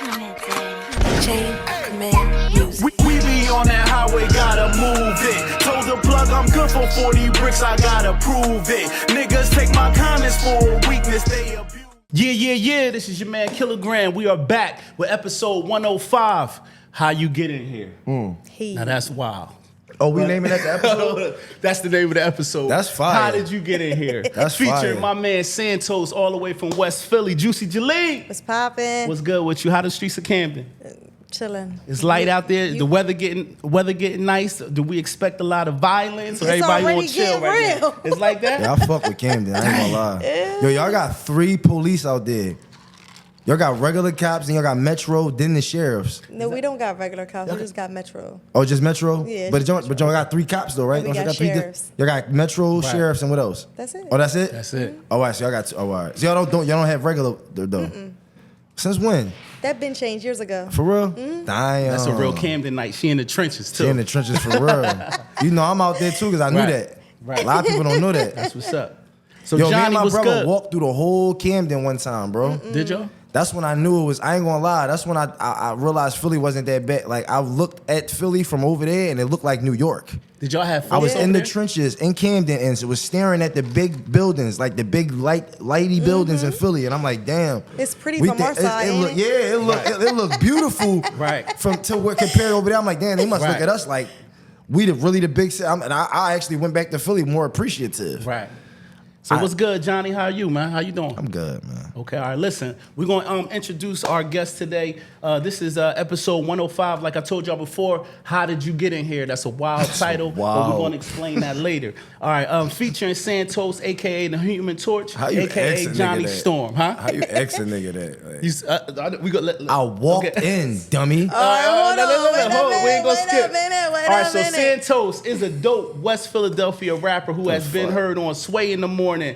We be on that highway, gotta move it. Told the plug I'm good for 40 bricks, I gotta prove it. Niggas take my kindness for a weakness, they abuse. Yeah, this is your man Kilogram. We are back with episode 105. How you get in here? Now that's wild. Oh, we naming that the episode? That's the name of the episode. That's fire. How did you get in here? That's Featuring fire. my man Santos all the way from West Philly. Juicy Jaleel. What's poppin'? What's good with you? How the streets of Camden? Chillin'. It's light out there. The weather getting nice. Do we expect a lot of violence? Or It's everybody already want to chill getting right real. now? It's like that? Yeah, I fuck with Camden. I ain't gonna lie. Yo, y'all got 3 police out there. Y'all got regular cops and y'all got Metro, then the sheriffs. No, we don't got regular cops. We just got Metro. Oh, just Metro? Yeah, But just y'all got 3 cops though, right? And we Don't got y'all sheriffs. Y'all got Metro, sheriffs, and what else? That's it. Oh, that's it? That's it. Oh, all right. So y'all got 2. Oh, all right. So y'all don't have regular though. Since when? That been changed years ago. For real? Damn. That's a real Camden night. She in the trenches too. She in the trenches for real. You know I'm out there too because I knew Right. that. Right. A lot of people don't know that. That's what's up. So Yo, me Johnny and my was brother good. walked through the whole Camden one time, bro. Did y'all? That's when I knew it was, I ain't gonna lie, that's when I realized Philly wasn't that bad. Like, I looked at Philly from over there and it looked like New York. Did y'all have fun? I was over in the there? trenches in Camden and was staring at the big buildings, like the big lighty buildings in Philly. And I'm like, damn. It's pretty from our side, ain't it? It looked beautiful. Right. To what compared over there. I'm like, damn, they must Right. look at us like we really the big city. And I actually went back to Philly more appreciative. Right. So what's good, Johnny? How are you, man? How you doing? I'm good, man. Okay, all right, listen. We're going to introduce our guest today. This is episode 105. Like I told y'all before, How Did You Get In Here? That's a wild title, but wild. we're going to explain that later. All right, featuring Santos, a.k.a. The Human Torch, How you a.k.a. ex a nigga Johnny that? Storm, huh? How you ex a nigga that? Like, We go, I walked in, dummy. Hold on, hold on. We ain't gonna skip. Wait All right, a so minute. Santos is a dope West Philadelphia rapper who has been fuck? heard on Sway in the Morning,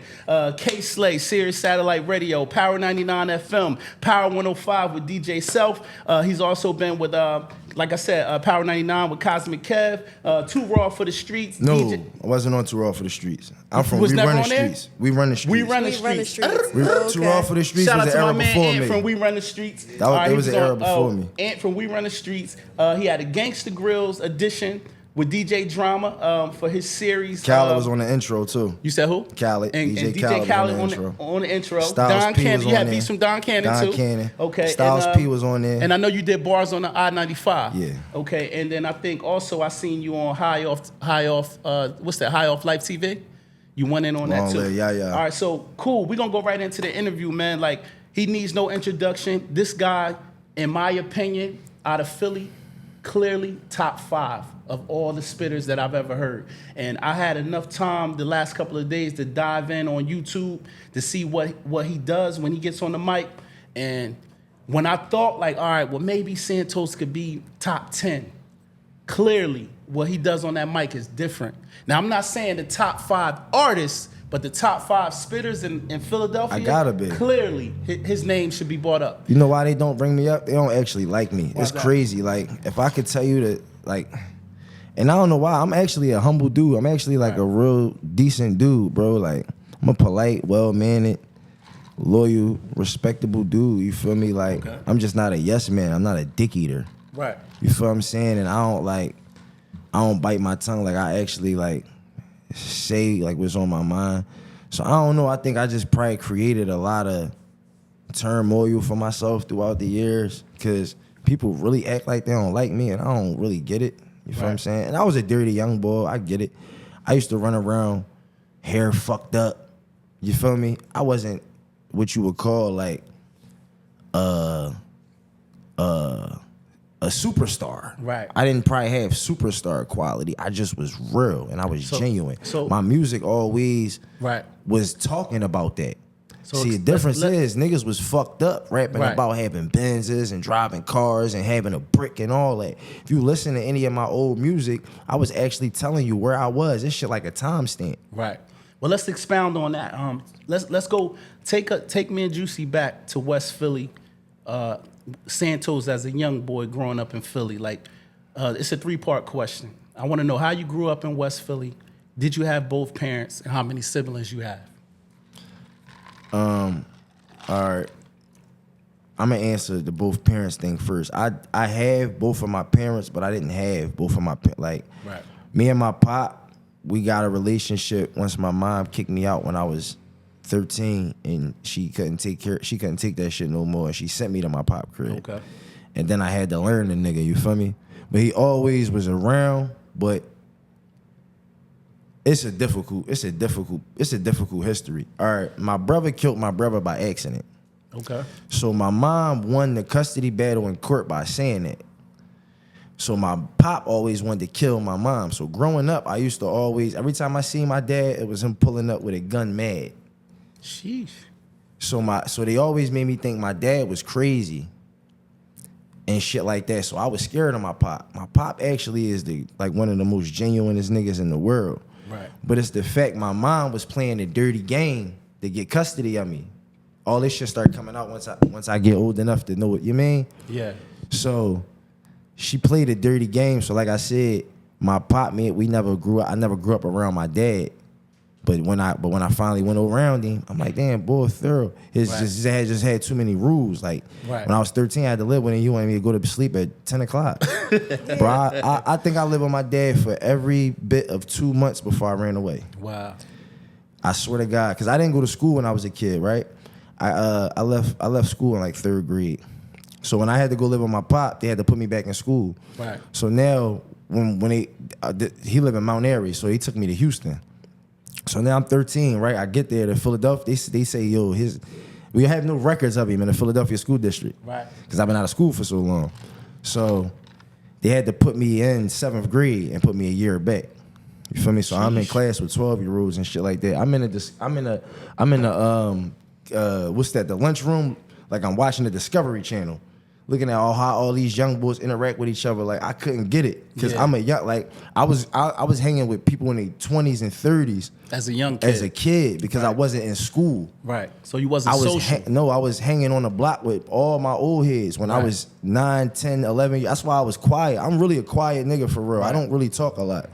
K-Slay, Sirius Satellite Radio, Power 99 FM, Power 105 with DJ Self. He's also been with, like I said, Power 99 with Cosmic Kev, Too Raw for the Streets. No, DJ I wasn't on Too Raw for the Streets. I'm from Was We never Run the on there? Streets. We Run the Streets. We Run the We run the Streets. streets. We Oh, Too okay. Raw for the Streets Shout out was to the my era man before Ant me. from We Run the Streets. That was- it was the era before me. Ant from We Run the Streets. He had a Gangsta Grills edition with DJ Drama for his series. Khaled was on the intro too. You said who? Khaled. And DJ DJ Khaled was on the intro. on the intro. Styles Don P Cannon. was You on had there. beats from Don Cannon Don too. Cannon. Okay. Styles and, P was on there. And I know you did bars on the I-95. Yeah. Okay. And then I think also I seen you on High Off. What's that? High Off Life TV. You went in on that Long too. Live, yeah. All right. So cool. We're gonna go right into the interview, man. Like he needs no introduction. This guy, in my opinion, out of Philly, clearly top 5 of all the spitters that I've ever heard. And I had enough time the last couple of days to dive in on YouTube to see what he does when he gets on the mic. And when I thought like, all right, well, maybe Santos could be top 10, clearly what he does on that mic is different. Now, I'm not saying the top 5 artists, but the top 5 spitters in Philadelphia, I gotta be. Clearly, his name should be brought up. You know why they don't bring me up? They don't actually like me. Why's It's that? crazy. Like, if I could tell you that, like, and I don't know why, I'm actually a humble dude. I'm actually like a real decent dude, bro. Like, I'm a polite, well-mannered, loyal, respectable dude. You feel me? Like, Okay. I'm just not a yes man. I'm not a dick eater. Right. You feel what I'm saying? And I don't bite my tongue. Like, I actually, like, say, like, what's on my mind. So, I don't know. I think I just probably created a lot of turmoil for myself throughout the years because people really act like they don't like me, and I don't really get it. You feel what I'm saying? And I was a dirty young boy. I get it. I used to run around, hair fucked up. You feel me? I wasn't what you would call, like, a superstar. Right. I didn't probably have superstar quality. I just was real and I was genuine. so- my music always Right. was talking about that. So See, the let's- difference let- is niggas was fucked up rapping Right. about having Benzes and driving cars and having a brick and all that. If you listen to any of my old music, I was actually telling you where I was. This shit like a timestamp. Right. Well, let's expound on that. Let's go take me and Juicy back to West Philly. Santos as a young boy growing up in Philly. Like, it's a 3-part question. I want to know how you grew up in West Philly. Did you have both parents, and how many siblings you have? All right. I'm gonna answer the both parents thing first. I have both of my parents, but I didn't have both of my like. Right. Me and my pop, we got a relationship once my mom kicked me out when I was 13, and she couldn't take that shit no more. And she sent me to my pop crib. Okay. And then I had to learn the nigga. You feel me? But he always was around. But it's a difficult history. All right, my brother killed my brother by accident. Okay. So my mom won the custody battle in court by saying that. So my pop always wanted to kill my mom. So growing up, I used to always, every time I seen my dad, it was him pulling up with a gun mad. Sheesh. So they always made me think my dad was crazy and shit like that. So I was scared of my pop. My pop actually is one of the most genuinest niggas in the world. Right. But it's the fact my mom was playing a dirty game to get custody of me. All this shit started coming out once I get old enough to know what you mean. Yeah. So she played a dirty game. So like I said, my pop, man, I never grew up around my dad. But when I finally went around him, I'm like, damn, boy, thorough. His just had too many rules. Like when I was 13, I had to live with him. You wanted me to go to sleep at 10 o'clock. Bro, I think I lived with my dad for every bit of 2 months before I ran away. Wow. I swear to God, because I didn't go to school when I was a kid, right? I left school in like 3rd grade. So when I had to go live with my pop, they had to put me back in school. Right. So now when he lived in Mount Airy, so he took me to Houston. So now I'm 13, right? I get there to Philadelphia. They say, yo, we have no records of him in the Philadelphia school district. Right. Because I've been out of school for so long. So they had to put me in 7th grade and put me a year back. You feel me? So I'm in class with 12-year-olds and shit like that. I'm in the lunchroom, like I'm watching the Discovery Channel, looking at how all these young boys interact with each other. Like I couldn't get it because I'm a young, like I was hanging with people in their 20s and 30s as a kid because I wasn't in school. Right. So you wasn't social. I was hanging on the block with all my old heads when I was 9, 10, 11 years. That's why I was quiet. I'm really a quiet nigga for real. Right. I don't really talk a lot.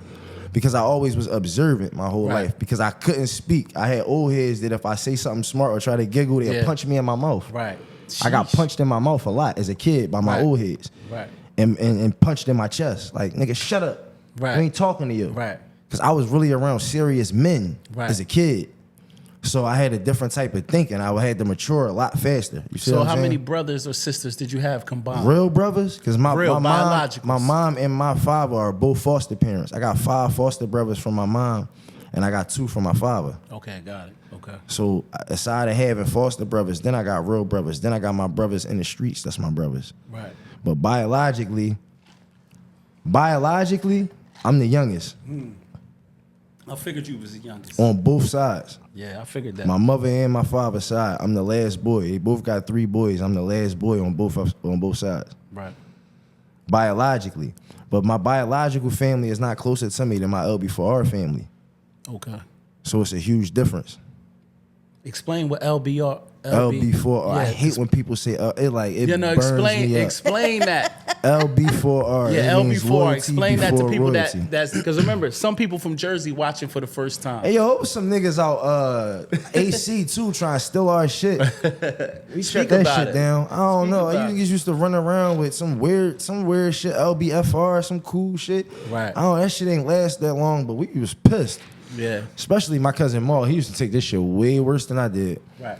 Because I always was observant my whole life. Because I couldn't speak. I had old heads that if I say something smart or try to giggle, they'd punch me in my mouth. Right. Sheesh. I got punched in my mouth a lot as a kid by my old heads. Right. And punched in my chest. Like, nigga, shut up. Right. I ain't talking to you. Right. Because I was really around serious men as a kid. So I had a different type of thinking. I had to mature a lot faster. You see so how many brothers or sisters did you have combined? Real brothers? Because my mom and my father are both foster parents. I got 5 foster brothers from my mom, and I got 2 from my father. Okay, got it. Okay. So aside of having foster brothers, then I got real brothers. Then I got my brothers in the streets. That's my brothers. Right. But biologically, I'm the youngest. I figured you was the youngest. On both sides. Yeah, I figured that. My mother and my father's side, I'm the last boy. They both got 3 boys. I'm the last boy on both sides. Right. Biologically. But my biological family is not closer to me than my LB4R family. Okay. So it's a huge difference. Explain what LB4R. Yeah, I hate when people say it burns me up. Explain that. LB4R. Yeah, LB4R. Explain that to people that's because remember, some people from Jersey watching for the first time. Hey, yo, hope some niggas out AC too trying to steal our shit. We shut that shit down. I don't know. You niggas used to run around with some weird shit, LBFR, some cool shit. Right. I don't know, that shit ain't last that long, but we was pissed. Yeah. Especially my cousin Maul. He used to take this shit way worse than I did. Right.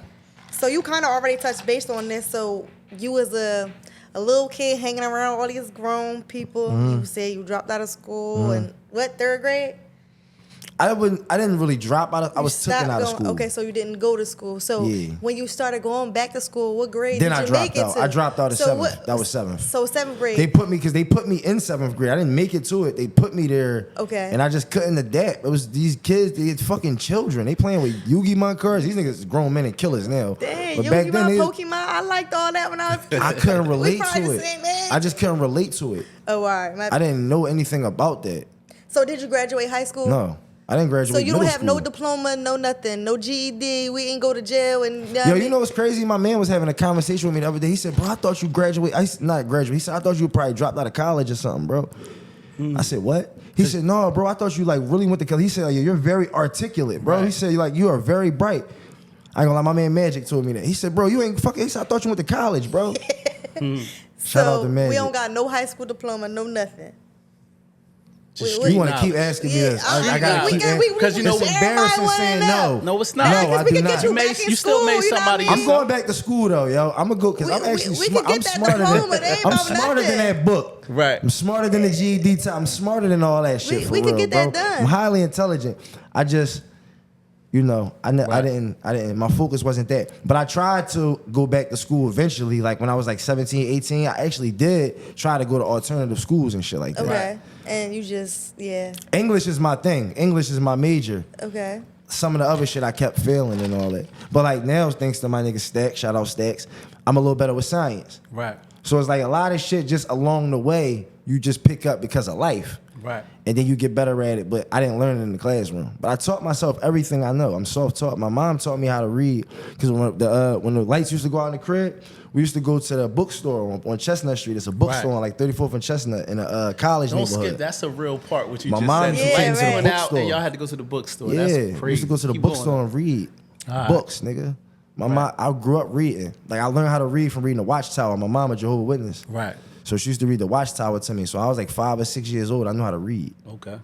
So you kind of already touched base on this. So you was a little kid hanging around all these grown people. You said you dropped out of school and what, 3rd grade? I didn't really drop out. I was taken out of school. Okay, so you didn't go to school. So when you started going back to school, what grade did you make it to? I dropped out of 7th. That was 7th. So 7th grade. They put me in 7th grade. I didn't make it to it. They put me there. Okay. And I just couldn't adapt. It was these kids. They had fucking children. They playing with Yu-Gi-Oh cards. These niggas grown men and killers now. Damn, Yu-Gi-Oh, Pokemon. I liked all that when I was a kid. I couldn't relate to it. I just couldn't relate to it. Oh, all right. I didn't know anything about that. So did you graduate high school? No. I didn't graduate. So you don't have no diploma, no nothing, no GED. We didn't go to jail and. You know what's crazy? My man was having a conversation with me the other day. He said, "Bro, I thought you graduated. Not graduate." He said, "I thought you probably dropped out of college or something, bro." I said, "What?" He said, "No, bro. I thought you like really went to college." He said, "You're very articulate, bro." Right. He said, "You are very bright." I ain't gonna lie, my man Magic told me that. He said, bro, you ain't fucking, he said, I thought you went to college, bro. Shout out to Magic. We don't got no high school diploma, no nothing. You want to keep asking me this. I got to keep asking. Because you know it's embarrassing saying no. No, it's not. No, I do not. You still made somebody. I'm going back to school though, yo. I'm gonna go because I'm actually smart. I'm smarter than that book. Right. I'm smarter than the GED time. I'm smarter than all that shit. We for could real, get that bro. done. I'm highly intelligent. I just, you know, I didn't. My focus wasn't that. But I tried to go back to school eventually. Like when I was like 17, 18, I actually did try to go to alternative schools and shit like that. Okay. And you just, yeah. English is my thing. English is my major. Okay. Some of the other shit I kept failing and all that. But like now, thanks to my nigga Stacks, shout out Stacks, I'm a little better with science. Right. So it's like a lot of shit just along the way you just pick up because of life. Right. And then you get better at it. But I didn't learn it in the classroom. But I taught myself everything I know. I'm self-taught. My mom taught me how to read. Because when the lights used to go out in the crib, we used to go to the bookstore on Chestnut Street. It's a bookstore on like 34th and Chestnut in a college Don't neighborhood. skip. That's a real part. What you My just mom said. used to take Lights me to the went out bookstore. and y'all had to go to the bookstore. Yeah, That's crazy. we used to go to the Keep bookstore going. and read Alright. books, nigga. My mom, I grew up reading. Like I learned how to read from reading the Watchtower. My mom a Jehovah's Witness. Right. So she used to read the Watchtower to me. So I was like 5 or 6 years old. I knew how to read. Okay.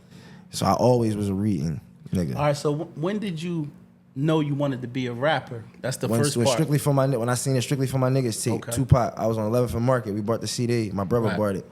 So I always was a reading nigga. All right. So when did you know you wanted to be a rapper? That's the first part. Strictly for my when I seen it Strictly for My Niggas tape, Okay. Tupac. I was on 11th and Market. We bought the CD. My brother Right. bought it.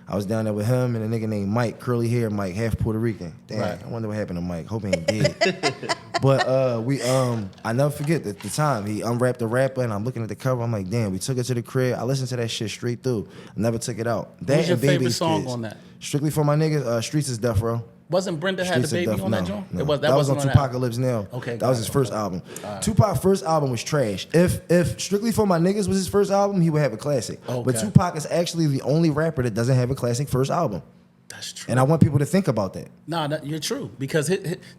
I was down there with him and a nigga named Mike, curly hair Mike, half Puerto Rican. Damn, Right. I wonder what happened to Mike. Hope he ain't dead. But I never forget the time he unwrapped the rapper and I'm looking at the cover. I'm like, damn, we took it to the crib. I listened to that shit straight through. I never took it out. That What was your and favorite Baby's song Kids. on that? Strictly for My Niggas. Streets is Death Row. Wasn't Brenda had the Streets of baby Death, on that no, joint? no. It was. That was on wasn't Tupac Lives Now. Okay, that was his first album. Tupac's first album was trash. If Strictly for My Niggas was his first album, he would have a classic. Okay. But Tupac is actually the only rapper that doesn't have a classic first album. That's true. And I want people to think about that. Nah, you're true. Because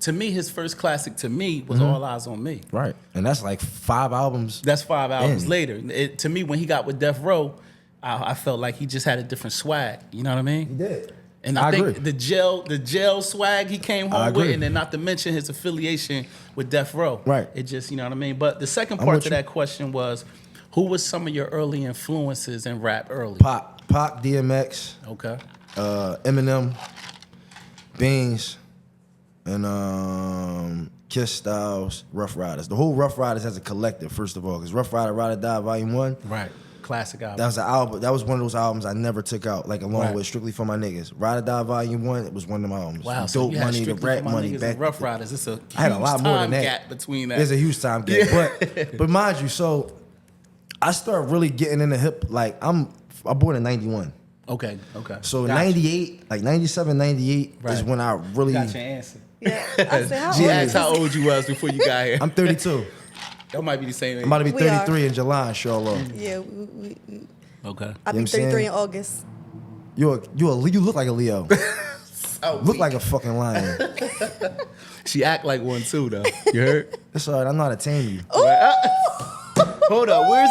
to me, his first classic to me was All Eyes on Me. Right. And that's like 5 albums. That's 5 albums In. later. To me, when he got with Death Row, I felt like he just had a different swag. You know what I mean? He did. And I think agree. the jail swag he came I home with, agree. and then not to mention his affiliation with Death Row. Right. It just, you know what I mean? But the second I'm part with to you. that question was, who was some of your early influences in rap early? Pac, DMX, Okay. Eminem, Beans, and Kiss Styles, Rough Riders. The whole Rough Riders as a collective, first of all, because Rough Rider, Ride or Die, Volume 1. Right. Classic album. That was an album. That was one of those albums I never took out, like along Right. with Strictly for My Niggas. Ride or Die Volume 1, it was one of my albums. Wow. The So Dope you had Money, the Strictly Rap for My Money, Niggas back. and Rough Riders. It's a I had a lot huge more time than that. gap between that. There's a huge time gap, but mind you, so I started really getting into hip. Like I born in '91, Okay. so Gotcha. '98, like '97, '98 is Right. when I really. Got your answer. Yeah. I said, how She old asked is how this? old you was before you got here. I'm 32. That might be the same age. I'm about to be We are. 33 in July, inshallah. Yeah, Okay. I'll You know be what I'm 33 saying? in August. You look like a Leo. Look like a fucking lion. She act like one too, though. You heard? It's alright. I know how to tame you. Hold up. Where's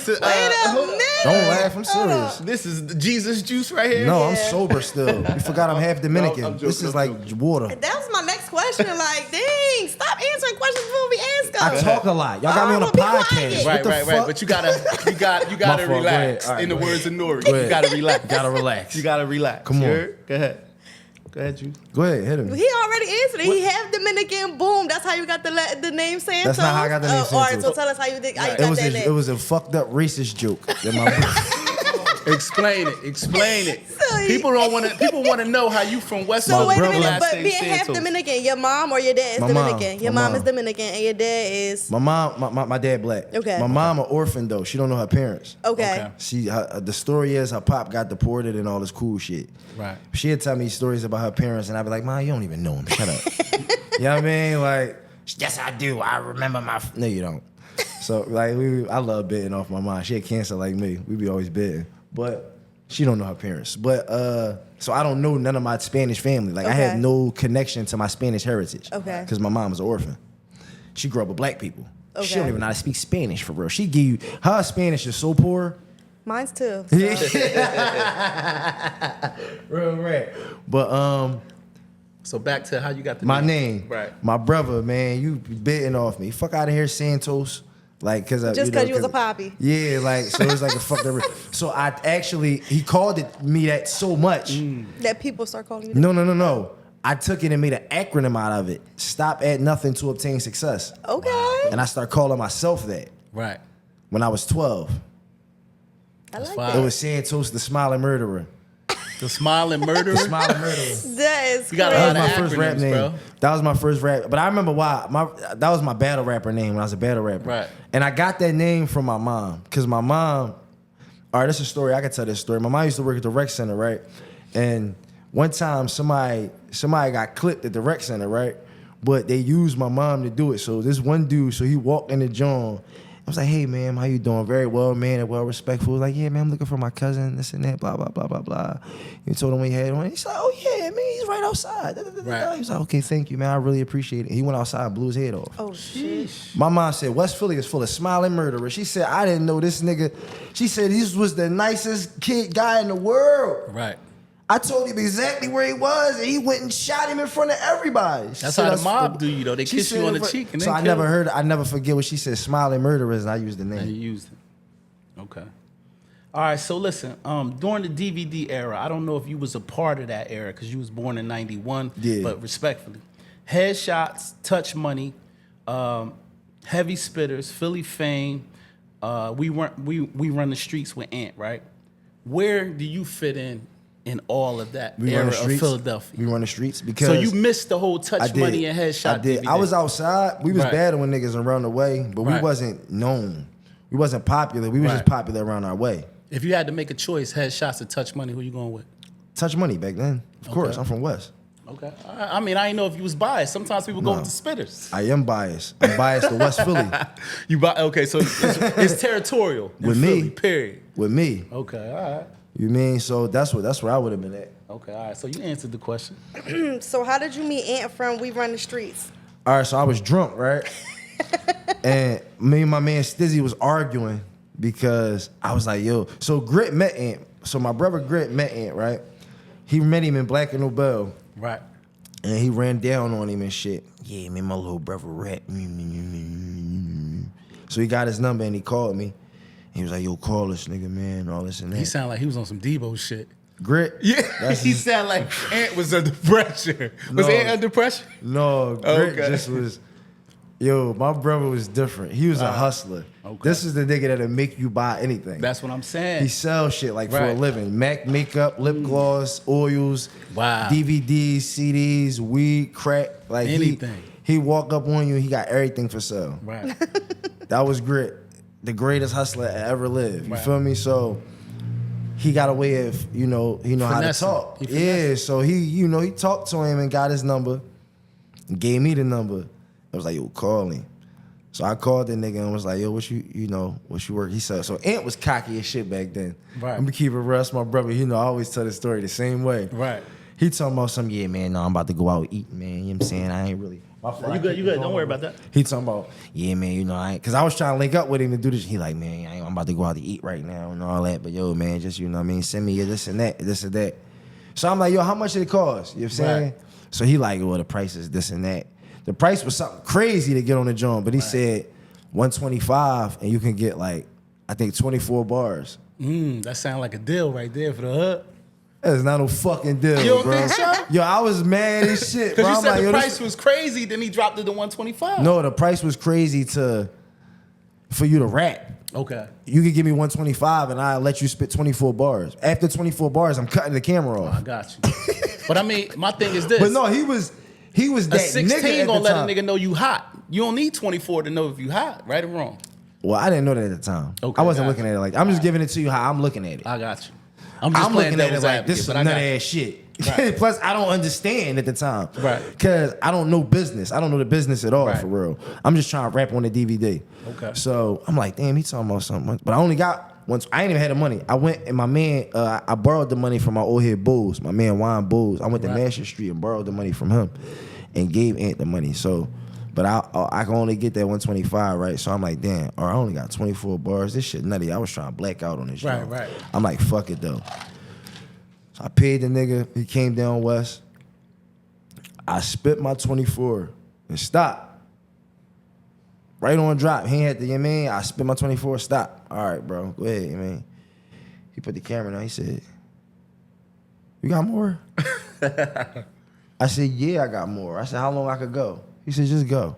the? Wait a hold up. minute. Don't laugh. I'm serious. This is the Jesus juice right here. No, I'm sober still. You forgot I'm half Dominican. I'm joking, This is I'm like joking. water. That was my next question. Like, dang, stop answering questions before we ask them. I talk a lot. Y'all got me on a I'ma be podcast. quiet. What the Right. fuck? But you gotta My fault. Go relax. ahead. All right, In the go ahead. words of Nori, Go you ahead. gotta relax. Gotta relax. You gotta relax. Come You on. heard? Go ahead. Go ahead, you. Go ahead, hit him. He already answered it. He half Dominican. Boom. That's how you got the name Santos. That's not how I got the name All right, Santos. so tell us how you got It was that name. it was a fucked up racist joke. That my Explain it. So People want to know how you from West So My wait a brother- minute, last but name being half Santos. Dominican, your mom or your dad is My mom. Dominican. Your My mom mom. is Dominican and your dad is my mom, my dad black. Okay. My mom an orphan though. She don't know her parents. okay. Okay. The story is her pop got deported and all this cool shit. Right. She'd tell me stories about her parents, and I'd be like, "Mom, you don't even know him. Shut up." You know what I mean? Like, yes, I do. I remember my. No, you don't. So like, I love bidding off my mom. She had cancer like me. We be always bidding, but she don't know her parents. But so I don't know none of my Spanish family. Like I have Okay. no connection to my Spanish heritage. Okay. Because my mom was an orphan. She grew up with black people. She Okay. don't even know how to speak Spanish for real. She give you her Spanish is so poor. Mine's too. Real right. But So back to how you got the My name. Right. My brother, man, you biting off me. Fuck out of here, Santos. Like, cause Just because you was a poppy. Yeah, like, so it was like a fuck that. So I actually, he called me that so much. That people start calling you that? No. I took it and made an acronym out of it. Stop at nothing to obtain success. Okay. And I started calling myself that Right. when I was 12. I like fine. It was Santos, the smiling murderer. The smiling murderer. The smiling murderer. that is You got a crazy. lot That was of my first rap acronyms, name. bro. That was my first rap. But I remember why. That was my battle rapper name when I was a battle rapper. Right. And I got that name from my mom. Because my mom, all right, this is a story. I can tell this story. My mom used to work at the rec center, right? And one time somebody got clipped at the rec center, right? But they used my mom to do it. So this one dude, he walked in the joint. I was like, hey, ma'am, how you doing? Very well, man, and well respectful. Like, yeah, man, I'm looking for my cousin, this and that, blah, blah, blah, blah, blah. You told him we had one. He's like, oh, yeah, man, he's right outside. Right. He was like, okay, thank you, man. I really appreciate it. He went outside and blew his head off. Oh, shit. My mom said, West Philly is full of smiling murderers. She said, I didn't know this nigga. She said, this was the nicest guy in the world. Right. I told him exactly where he was, and he went and shot him in front of everybody. That's how the mob do you, though. They She kiss you said on it the for- cheek and so then I never forget what she said, smiling murderers, and I used the And you name. used it. Okay. All right, so listen, during the DVD era, I don't know if you was a part of that era because you was born in 91, Yeah. but respectfully. Headshots, Touch Money, Heavy Spitters, Philly Fame, we run the streets with Ant, right? Where do you fit in all of that We era run the of streets. Philadelphia? We run the streets because So you missed the whole I Touch did. Money and Headshot I did. DVD. I was outside. We was Right. battling niggas around the way, but we Right. wasn't known. We wasn't popular. We was just Right. popular around our way. If you had to make a choice, Headshots or Touch Money, who you going with? Touch Money back then. Of course, I'm from West. Okay. I mean, I didn't know if you was biased. Sometimes people go No. with the spitters. I am biased. I'm biased to West Philly. Okay, so it's territorial in With me. Philly, period. With me. Okay, all right. You mean? So that's where I would have been at. Okay, all right. So you answered the question. So how did you meet Ant from We Run the Streets? All right, so I was drunk, right? And me and my man Stizzy was arguing because I was like, yo. So Grit met Ant. So my brother Grit met Ant, right? He met him in Black and Nobel. Right. And he ran down on him and shit. Yeah, man, my little brother rap. So he got his number and he called me. He was like, yo, call this nigga, man, all this and that. He sounded like he was on some Debo shit. Grit? Yeah, That's he his- sounded like Ant was under pressure. Was No. Ant under pressure? No, Grit Okay. just was, yo, my brother was different. He was a hustler. okay. This is the nigga that'll make you buy anything. That's what I'm saying. He sells shit like for a Right. living. MAC makeup, lip gloss, oils, Wow. DVDs, CDs, weed, crack. Like Anything. He walk up on you, he got everything for sale. Right. That was Grit, the greatest hustler that ever lived. You Right. feel me? So he got a way of, he know how to Finessing. talk. He Yeah, finessing. so he talked to him and got his number, and gave me the number. I was like, yo, call him. So I called the nigga and was like, yo, what you work? He said, so Ant was cocky as shit back then. Right. I'm gonna keep it real. That's my brother. I always tell the story the same way. Right. He talking about something, yeah, man, no, I'm about to go out eating, man. You know what I'm saying? I ain't really. You good? Don't worry about that. He talking about, yeah, man, I ain't, cause I was trying to link up with him to do this. He like, man, I'm about to go out to eat right now and all that. But yo, man, just, what I mean, send me this and that, this and that. So I'm like, yo, how much did it cost? You know what I'm saying? Right. So he like, well, the price is this and that. The price was something crazy to get on the joint, but he said 125 and you can get like, I think 24 bars. That sound like a deal right there for the hood. That's not no fucking deal, You don't bro. think so? Yo, I was mad as shit, bro. Because you I'm said like, the yo, this- price was crazy, then he dropped it to 125. No, the price was crazy for you to rap. Okay. You could give me 125 and I'll let you spit 24 bars. After 24 bars, I'm cutting the camera I off. got you. But I mean, my thing is this. But no, he was a that 16 nigga at gonna the let time. a nigga know you hot. You don't need 24 to know if you hot, right or wrong. Well, I didn't know that at the time. Okay, I wasn't got looking you. at it like that. I'm just giving it to you how I'm looking at it. I got you. I'm just I'm playing looking at it devil's like advocate, this is but nut I got you. ass shit. Right. Plus, I don't understand at the time. Right. Because I don't know business. I don't know the business at all, Right. for real. I'm just trying to rap on the DVD. Okay. So I'm like, damn, he talking about something. But I only got once. I ain't even had the money. I went and my man, I borrowed the money from my old head Bulls, my man Juan Bulls. I went to Right. Master Street and borrowed the money from him and gave Ant the money. So, but I can only get that 125, right? So I'm like, damn, or I only got 24 bars. This shit nutty. I was trying to black out on this Right, joint. right. I'm like, fuck it though. So I paid the nigga. He came down west. I spit my 24 and stop. Right on drop. He had the, you know what I mean? I spit my 24, stop. All right, bro, go ahead, you know what I mean? He put the camera down, he said, you got more? I said, yeah, I got more. I said, how long I could go? He said, just go.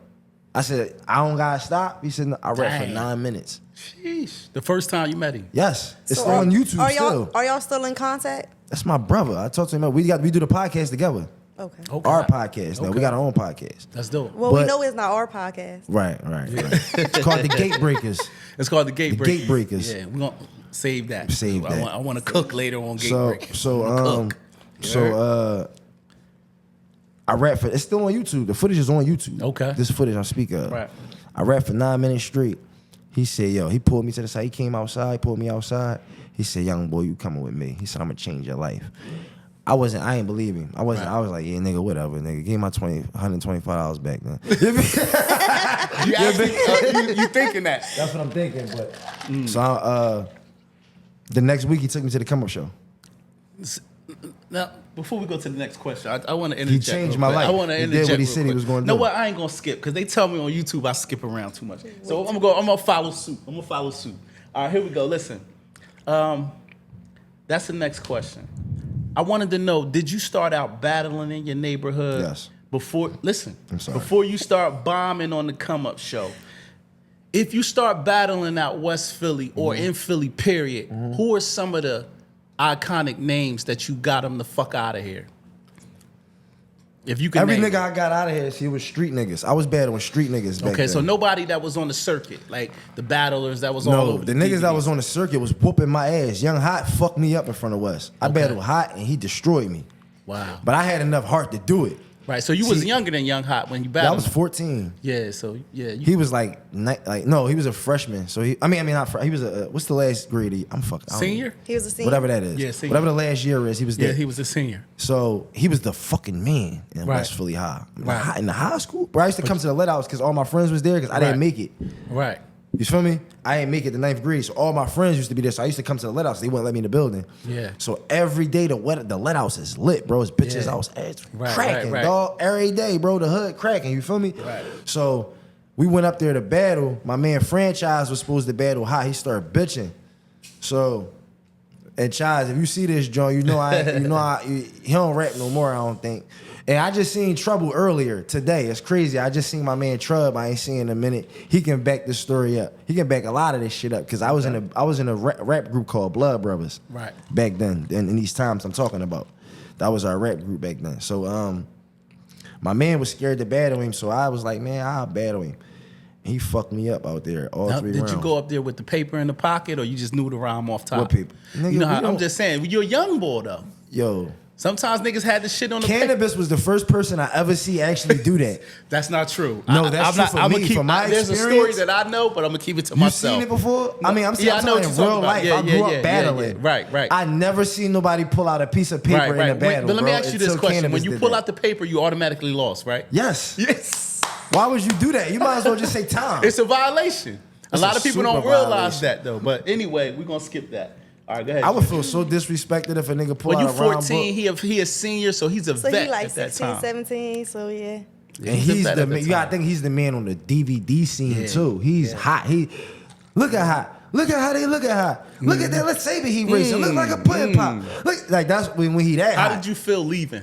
I said, I don't gotta stop? He said, no, I rap for 9 minutes. Sheesh. The first time you met him? Yes. It's So still on YouTube still. Are y'all still in contact? That's my brother. I talked to him. We do the podcast together. Okay. Our podcast. Now we got our own podcast. That's dope. Well, we But- know it's not our podcast. Right. It's called the Gate Breakers. It's called the Gate The Breakers. Gate Breakers. Yeah, we're going to save that. Save that. I want to cook later on Gate Breakers. I rap for, it's still on YouTube. The footage is on YouTube. Okay. This footage I speak of. Right. I rap for 9 minutes straight. He said, yo, he pulled me to the side. He came outside, pulled me outside. He said, young boy, you coming with me. He said, I'm gonna change your life. I ain't believe him. I was like, yeah, nigga, whatever, nigga. Give me my $125 back then. You thinking that? That's what I'm thinking, but. So the next week he took me to the come up show. Now, before we go to the next question, I want to interject. He changed real my quick. life. I want to He did interject. what he real said he quick. was gonna No, do. what? I ain't gonna skip because they tell me on YouTube I skip around too much. So I'm gonna follow suit. All right, here we go. Listen, that's the next question. I wanted to know: did you start out battling in your neighborhood? Yes. Before sorry. before you start bombing on the come up show. If you start battling out West Philly or in Philly, period, who are some of the iconic names that you got them the fuck out of here? If you can Every name nigga them. I got out of here, he was street niggas. I was battling street niggas back Okay, then. so nobody that was on the circuit, like the battlers that was all No, over the niggas that DVDs. was on the circuit was whooping my ass. Young Hot fucked me up in front of West. I battled Hot and he destroyed me. Wow. But I had enough heart to do it. Right, so you was See- younger than Young Hot when you Yeah, I battled. was 14. Yeah, so yeah. He was like no, he was a freshman. So he was a what's the last grade? I'm fucking I don't know. Senior? He was a senior. Whatever that is. Yeah, senior. Whatever the last year is, he was Yeah, there. he was a senior. So he was the fucking man in Right. West Philly High. Right. In the high school, bro, I used to come to the let outs because all my friends was there because I Right. didn't make it. Right. You feel me? I didn't make it to 9th grade, so all my friends used to be there. So I used to come to the let outs. They wouldn't let me in the building. Yeah. So every day the let outs is lit, bro. It's bitches Yeah. house. It's Right, cracking, right. dog. Every day, bro. The hood cracking. You feel me? Right. So we went up there to battle. My man Franchise was supposed to battle Hot. He started bitching. So, and Chaz, if you see this, John, he don't rap no more. I don't think. And I just seen Trouble earlier today. It's crazy. I just seen my man Trub. I ain't seen in a minute. He can back this story up. He can back a lot of this shit up because I was in a rap group called Blood Brothers. Right. Back then, in these times I'm talking about, that was our rap group back then. So my man was scared to battle him, so I was like, man, I'll battle him. He fucked me up out there all Now, 3 did rounds. you go up there with the paper in the pocket or you just knew the rhyme off top? What paper? Nigga, You know we how, I'm don't- just saying, you're a young boy though. Yo, Sometimes niggas had the shit on the paper. Cannabis was the first person I ever see actually do that. That's not true. No, that's true for I'ma me. From my there's a story experience- that I know, but I'm gonna keep it to You myself. seen it before? I mean, I'm saying Yeah, I I'm know what talking you're in real talking about. life. Yeah, I grew yeah, up battling. yeah. Right. I never seen nobody pull out a piece of paper Right. in a battle. But let me bro, ask you this until question: Cannabis when you did pull that. out the paper, you automatically lost, right? Yes. Yes. Why would you do that? You might as well just say time. It's a violation. A It's lot a of people super don't realize violation. that though. But anyway, we're gonna skip that. All right, go ahead. I would feel so disrespected if a nigga pull When out you a rhyme 14, book. he a senior, so he's a So vet he like at that 16, time. 17, so yeah. Yeah, And a he's vet the at man. You gotta time. think he's the man on the DVD scene Yeah. too. He's hot. Look at Hot. Look at how they look at Hot. Look at that. Let's say that he racing. Look like a pudding pop. Look like that's when he that How hot. did you feel leaving?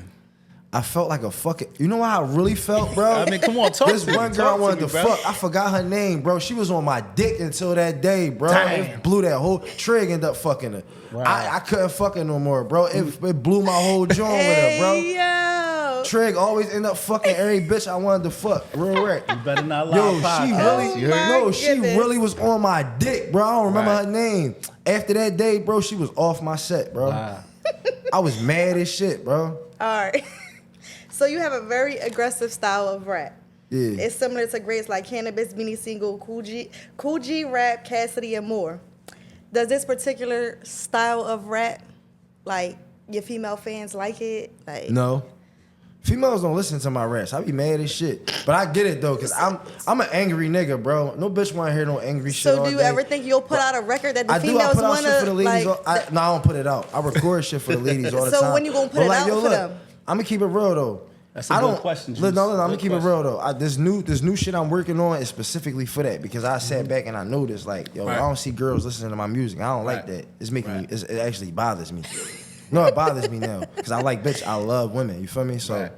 I felt like a fucking. You know how I really felt, bro? I mean, come on, talk This to me. one girl I Talk to wanted me, to bro. fuck. I forgot her name, bro. She was on my dick until that day, bro. Damn. It blew that whole Trig ended up fucking her. Wow. I couldn't fuck her no more, bro. It blew my whole joint with her, bro. Yo. Trig always end up fucking every bitch I wanted to fuck. Real rap. You better not lie. Yo, on she podcast. really, You heard? my she goodness. really was on my dick, bro. I don't remember Right. her name. After that day, bro, she was off my set, bro. Wow. I was mad as shit, bro. All right. So you have a very aggressive style of rap. Yeah. It's similar to greats like Cannabis, Mini Single, Cool G Rap, Cassidy, and more. Does this particular style of rap, like, your female fans like it? Like, No. Females don't listen to my raps. I be mad as shit. But I get it though, cause I'm an angry nigga, bro. No bitch wanna hear no angry shit. So all do you day. ever think you'll put out a record that the I do. I females put out want shit for the to ladies. like? No, I don't put it out. I record shit for the ladies all the So time. when you gonna put But it out for look, them? I'm gonna keep it real though. That's a good question, Juice. No, let me Good keep it question. real though. This new shit I'm working on is specifically for that because I sat back and I noticed like, yo, Right. I don't see girls listening to my music. I don't like Right. that. It's making Right. me. It actually bothers me. No, it bothers me now because I like bitch. I love women. You feel me? So Right.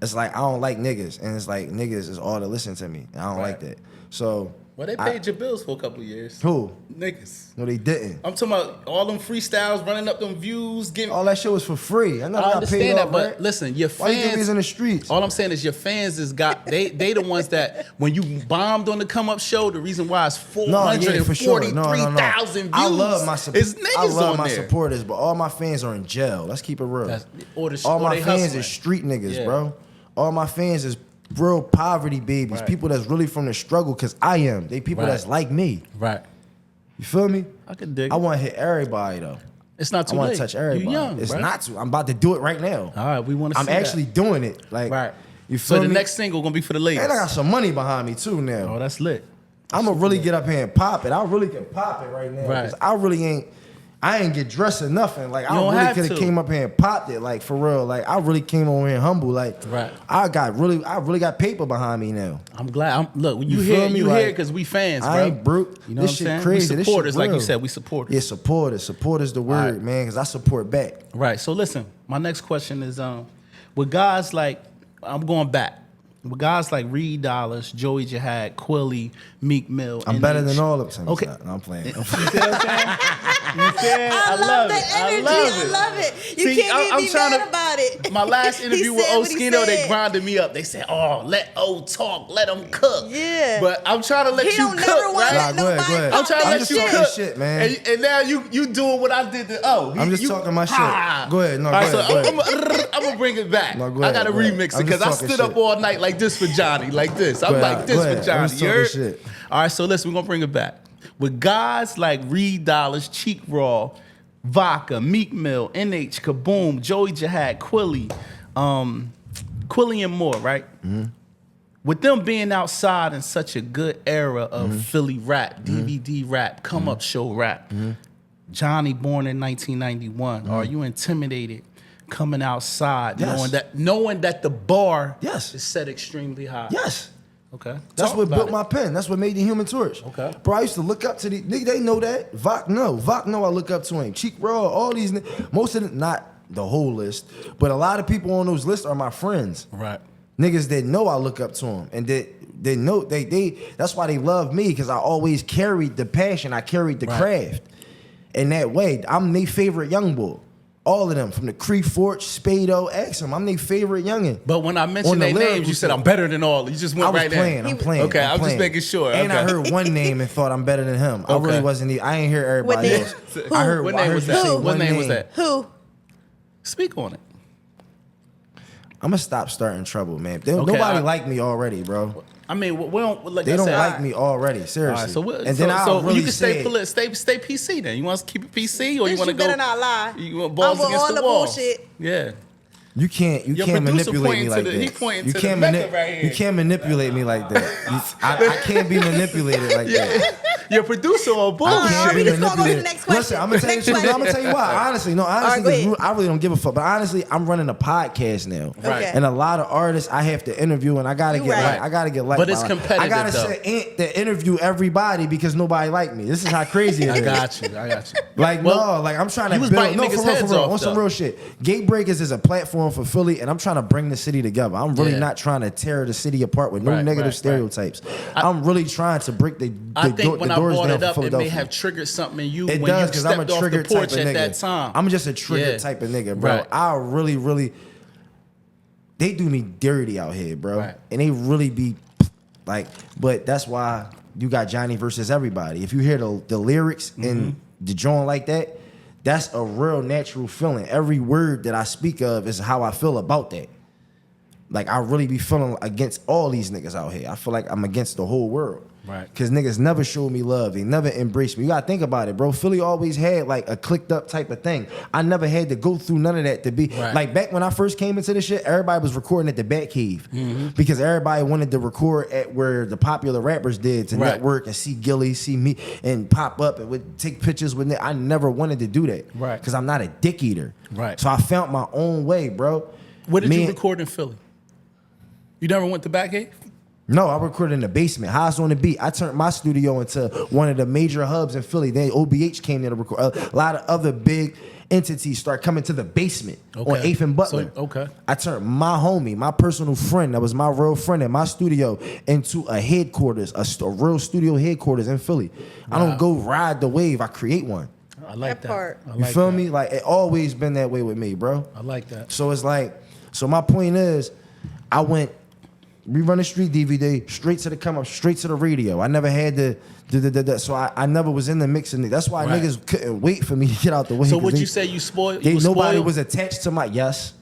it's like I don't like niggas, and it's like niggas is all that listen to me. And I don't Right. like that. So Well, they paid your bills for a couple of years. who? Niggas. No, they didn't. I'm talking about all them freestyles, running up them views, getting. All that shit was for free. I never I got paid understand that, off, but right? listen, your Why you think we was fans. in the streets? All I'm saying is your fans is got they the ones that when you bombed on the come up show, the reason why it's No, yeah, for sure. 443,000 views. I love my It's niggas I love on my there. supporters, but all my fans are in jail. Let's keep it real. Or All my they fans hustling. is street niggas, Yeah. bro. All my fans is real poverty babies. Right. People that's really from the struggle, cause I am. They people Right. that's like me. Right. You feel me? I can dig. I want to hit everybody though. It's not I too want late. to touch everybody. You young, It's bro. not too. I'm about to do it right now. All right, we want to. I'm actually doing it. Like, right. you feel So me? the next single gonna be for the ladies. And I got some money behind me too now. Oh, that's lit. I'm gonna really get up here and pop it. I really can pop it right now. Right. 'Cause I ain't get dressed or nothing. Like I don't really have could have to. came up here and popped it. Like for real. Like I really came over here humble. Like Right. I really got paper behind me now. I'm glad. Look, when You you feel hear, me? you Like, hear because we fans, bro. I ain't broke. You know This what shit I'm saying? crazy. We This shit supporters, like you real. said, we supporters. Yeah, supporters. Support is the word, right. man. Cause I support back. Right. So listen, my next question is, with guys like, I'm going back. With guys like Reed Dollars, Joey Jihad, Quilly, Meek Mill. I'm NH. better than all of them. Okay. No, I'm playing. You see what I'm saying? You see it? I love the it. energy. I love it. You See, can't I'm be trying mad to- about it. My last He interview with said what he Oskino, they said. grinded me up. They said, "Oh, let O talk, let him cook." Yeah. But I'm trying to let He you don't cook, never want right? to let Nah, go ahead, nobody go ahead. I'm trying to I'm let just you talking cook, shit, man. And now you doing what I did to O. I'm just talking my shit. Go ahead, no, All right, go ahead, so go ahead. I'm gonna bring it back. No, go I ahead, gotta go ahead. remix it I'm because just I talking stood up shit. all night like this for Johnny, like this. I'm Go ahead, like this go for ahead. I'm Johnny. just You talking heard? shit. All right, so listen, we're gonna bring it back. With guys like Reed Dollars, Cheek Raw, Vodka, Meek Mill, NH, Kaboom, Joey Jihad, Quilly, Quilly and more, right? Mm-hmm. With them being outside in such a good era of Mm-hmm. Philly rap, DVD rap, come up show rap, Mm-hmm. Johnny born in 1991, are you intimidated coming outside Yes. knowing that the bar Yes. is set extremely high? Yes. Okay. That's Talk what about built it. my pen. That's what made the Human Torch. Okay. Bro, I used to look up to the nigga. They know that. Vok know I look up to him. Cheek Raw, all these. Most of them, not the whole list, but a lot of people on those lists are my friends. Right. Niggas that know I look up to them, and they know they. That's why they love me because I always carried the passion. I carried the Right. craft. In that way, I'm their favorite young boy. All of them, from the Cree Forge, Spado, X them. I'm their favorite youngin'. But when I On mentioned the their lyrical names, you said shit. I'm better than all. You just went I was right playing. in. I'm playing. Okay, I'm I'm just playing. making sure. And I Okay. heard one name and thought I'm better than him. I really Okay. wasn't. I ain't hear everybody name? else. Who? I heard. What I name heard was you that? say What one name was that? Who? Speak on it. I'm gonna stop starting trouble, man. Okay, Nobody like me already, bro. I mean, we don't. Like They I don't said, like me already. All Seriously. right, so what, and then I really you can stay said, stay PC then. You want us to keep it PC or you Bitch, want to you go? better not lie. You want balls I'm with against all the the wall? bullshit. Yeah. you can't Your manipulate producer me pointing like to the- that. he pointing you to the can't method right here. You can't manipulate me like that. I can't be manipulated like that. Your producer on I bullshit. can't we be just gonna go to the manipulated. next question. Listen, I'm gonna tell you Next the truth. question. I'm gonna tell you why. Honestly, right, go 'cause ahead. I really don't give a fuck. But honestly, I'm running a podcast now, Right. Okay. and a lot of artists I have to interview, and I gotta You get right. like, I gotta get like. But it's competitive, I gotta though. to interview everybody because nobody like me. This is how crazy it is. I got you. Like Well, no, like I'm trying to you was build. biting No, niggas' for real, heads for real. off, On some though. real shit. Gate Breakers is a platform for Philly, and I'm trying to bring the city together. I'm really Yeah. not trying to tear the city apart with no Right, negative right, stereotypes. I'm really trying to break the I think when the I doors brought down it for up, it may Philadelphia. have triggered something in you It when does you because I'm a stepped off the trigger type porch of at nigga. that time. I'm just a trigger Yeah. type of nigga, bro. Right. I really, they do me dirty out here, bro, Right. and they really be like. But that's why you got Johnny versus everybody. If you hear the lyrics and the joint like that, that's a real natural feeling. Every word that I speak of is how I feel about that. Like I really be feeling against all these niggas out here. I feel like I'm against the whole world. Right. Cause niggas never showed me love. They never embraced me. You gotta think about it, bro. Philly always had like a clicked up type of thing. I never had to go through none of that to be Right. like back when I first came into this shit, everybody was recording at the Batcave. Because everybody wanted to record at where the popular rappers did to Right. network and see Gilly, see me, and pop up and would take pictures with it. I never wanted to do that. Right. Cause I'm not a dick eater. Right. So I found my own way, bro. Where did Me you and- record in Philly? You never went to Batcave? No, I recorded in the basement. House on the Beat. I turned my studio into one of the major hubs in Philly. Then OBH came there to record. A lot of other big entities start coming to the basement on 8th and Butler. Okay. I turned my homie, my personal friend, that was my real friend in my studio, into a headquarters, a real studio headquarters in Philly. Wow. I don't go ride the wave. I create one. I like that. part. You feel me? Like, it always been that way with me, bro. I like that. So it's like, so my point is, I went Rerun the Street DVD straight to the come up, straight to the radio. I never had so I never was in the mixing. That's why niggas couldn't wait for me to get out the way. So what you say you spoiled? Nobody spoiled? was attached to my yes.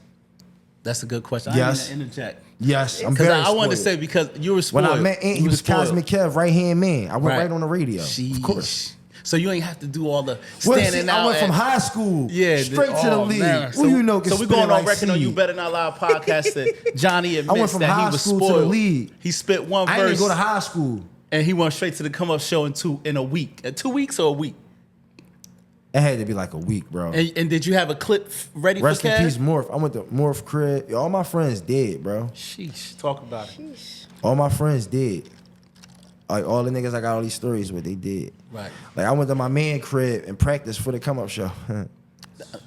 That's a good question. Yes. I didn't interject. Yes, I'm Because very I wanted to spoiled. say because you were spoiled. When I met Ant, he was spoiled. Cosmic Kev, right hand man. I went right on the radio. Sheesh. Of course. So you ain't have to do all the Well, standing see, out. I went from at- high school Yeah, straight to the league. man. Who you know can So we spit going it on like record on seed. You Better Not Lie podcast that Johnny admits from that high he was school to the spoiled. league. He spit one I didn't verse even go to high school. and he went straight to the come up show in a week. 2 weeks or a week. It had to be like a week, bro. And did you have a clip ready Rest for in Kev? peace, Morph. I went to Morph crib. All my friends dead, bro. Sheesh, talk about it. All my friends dead. Like, all the niggas I got all these stories with, they dead. Right. Like, I went to my man crib and practiced for the come up show.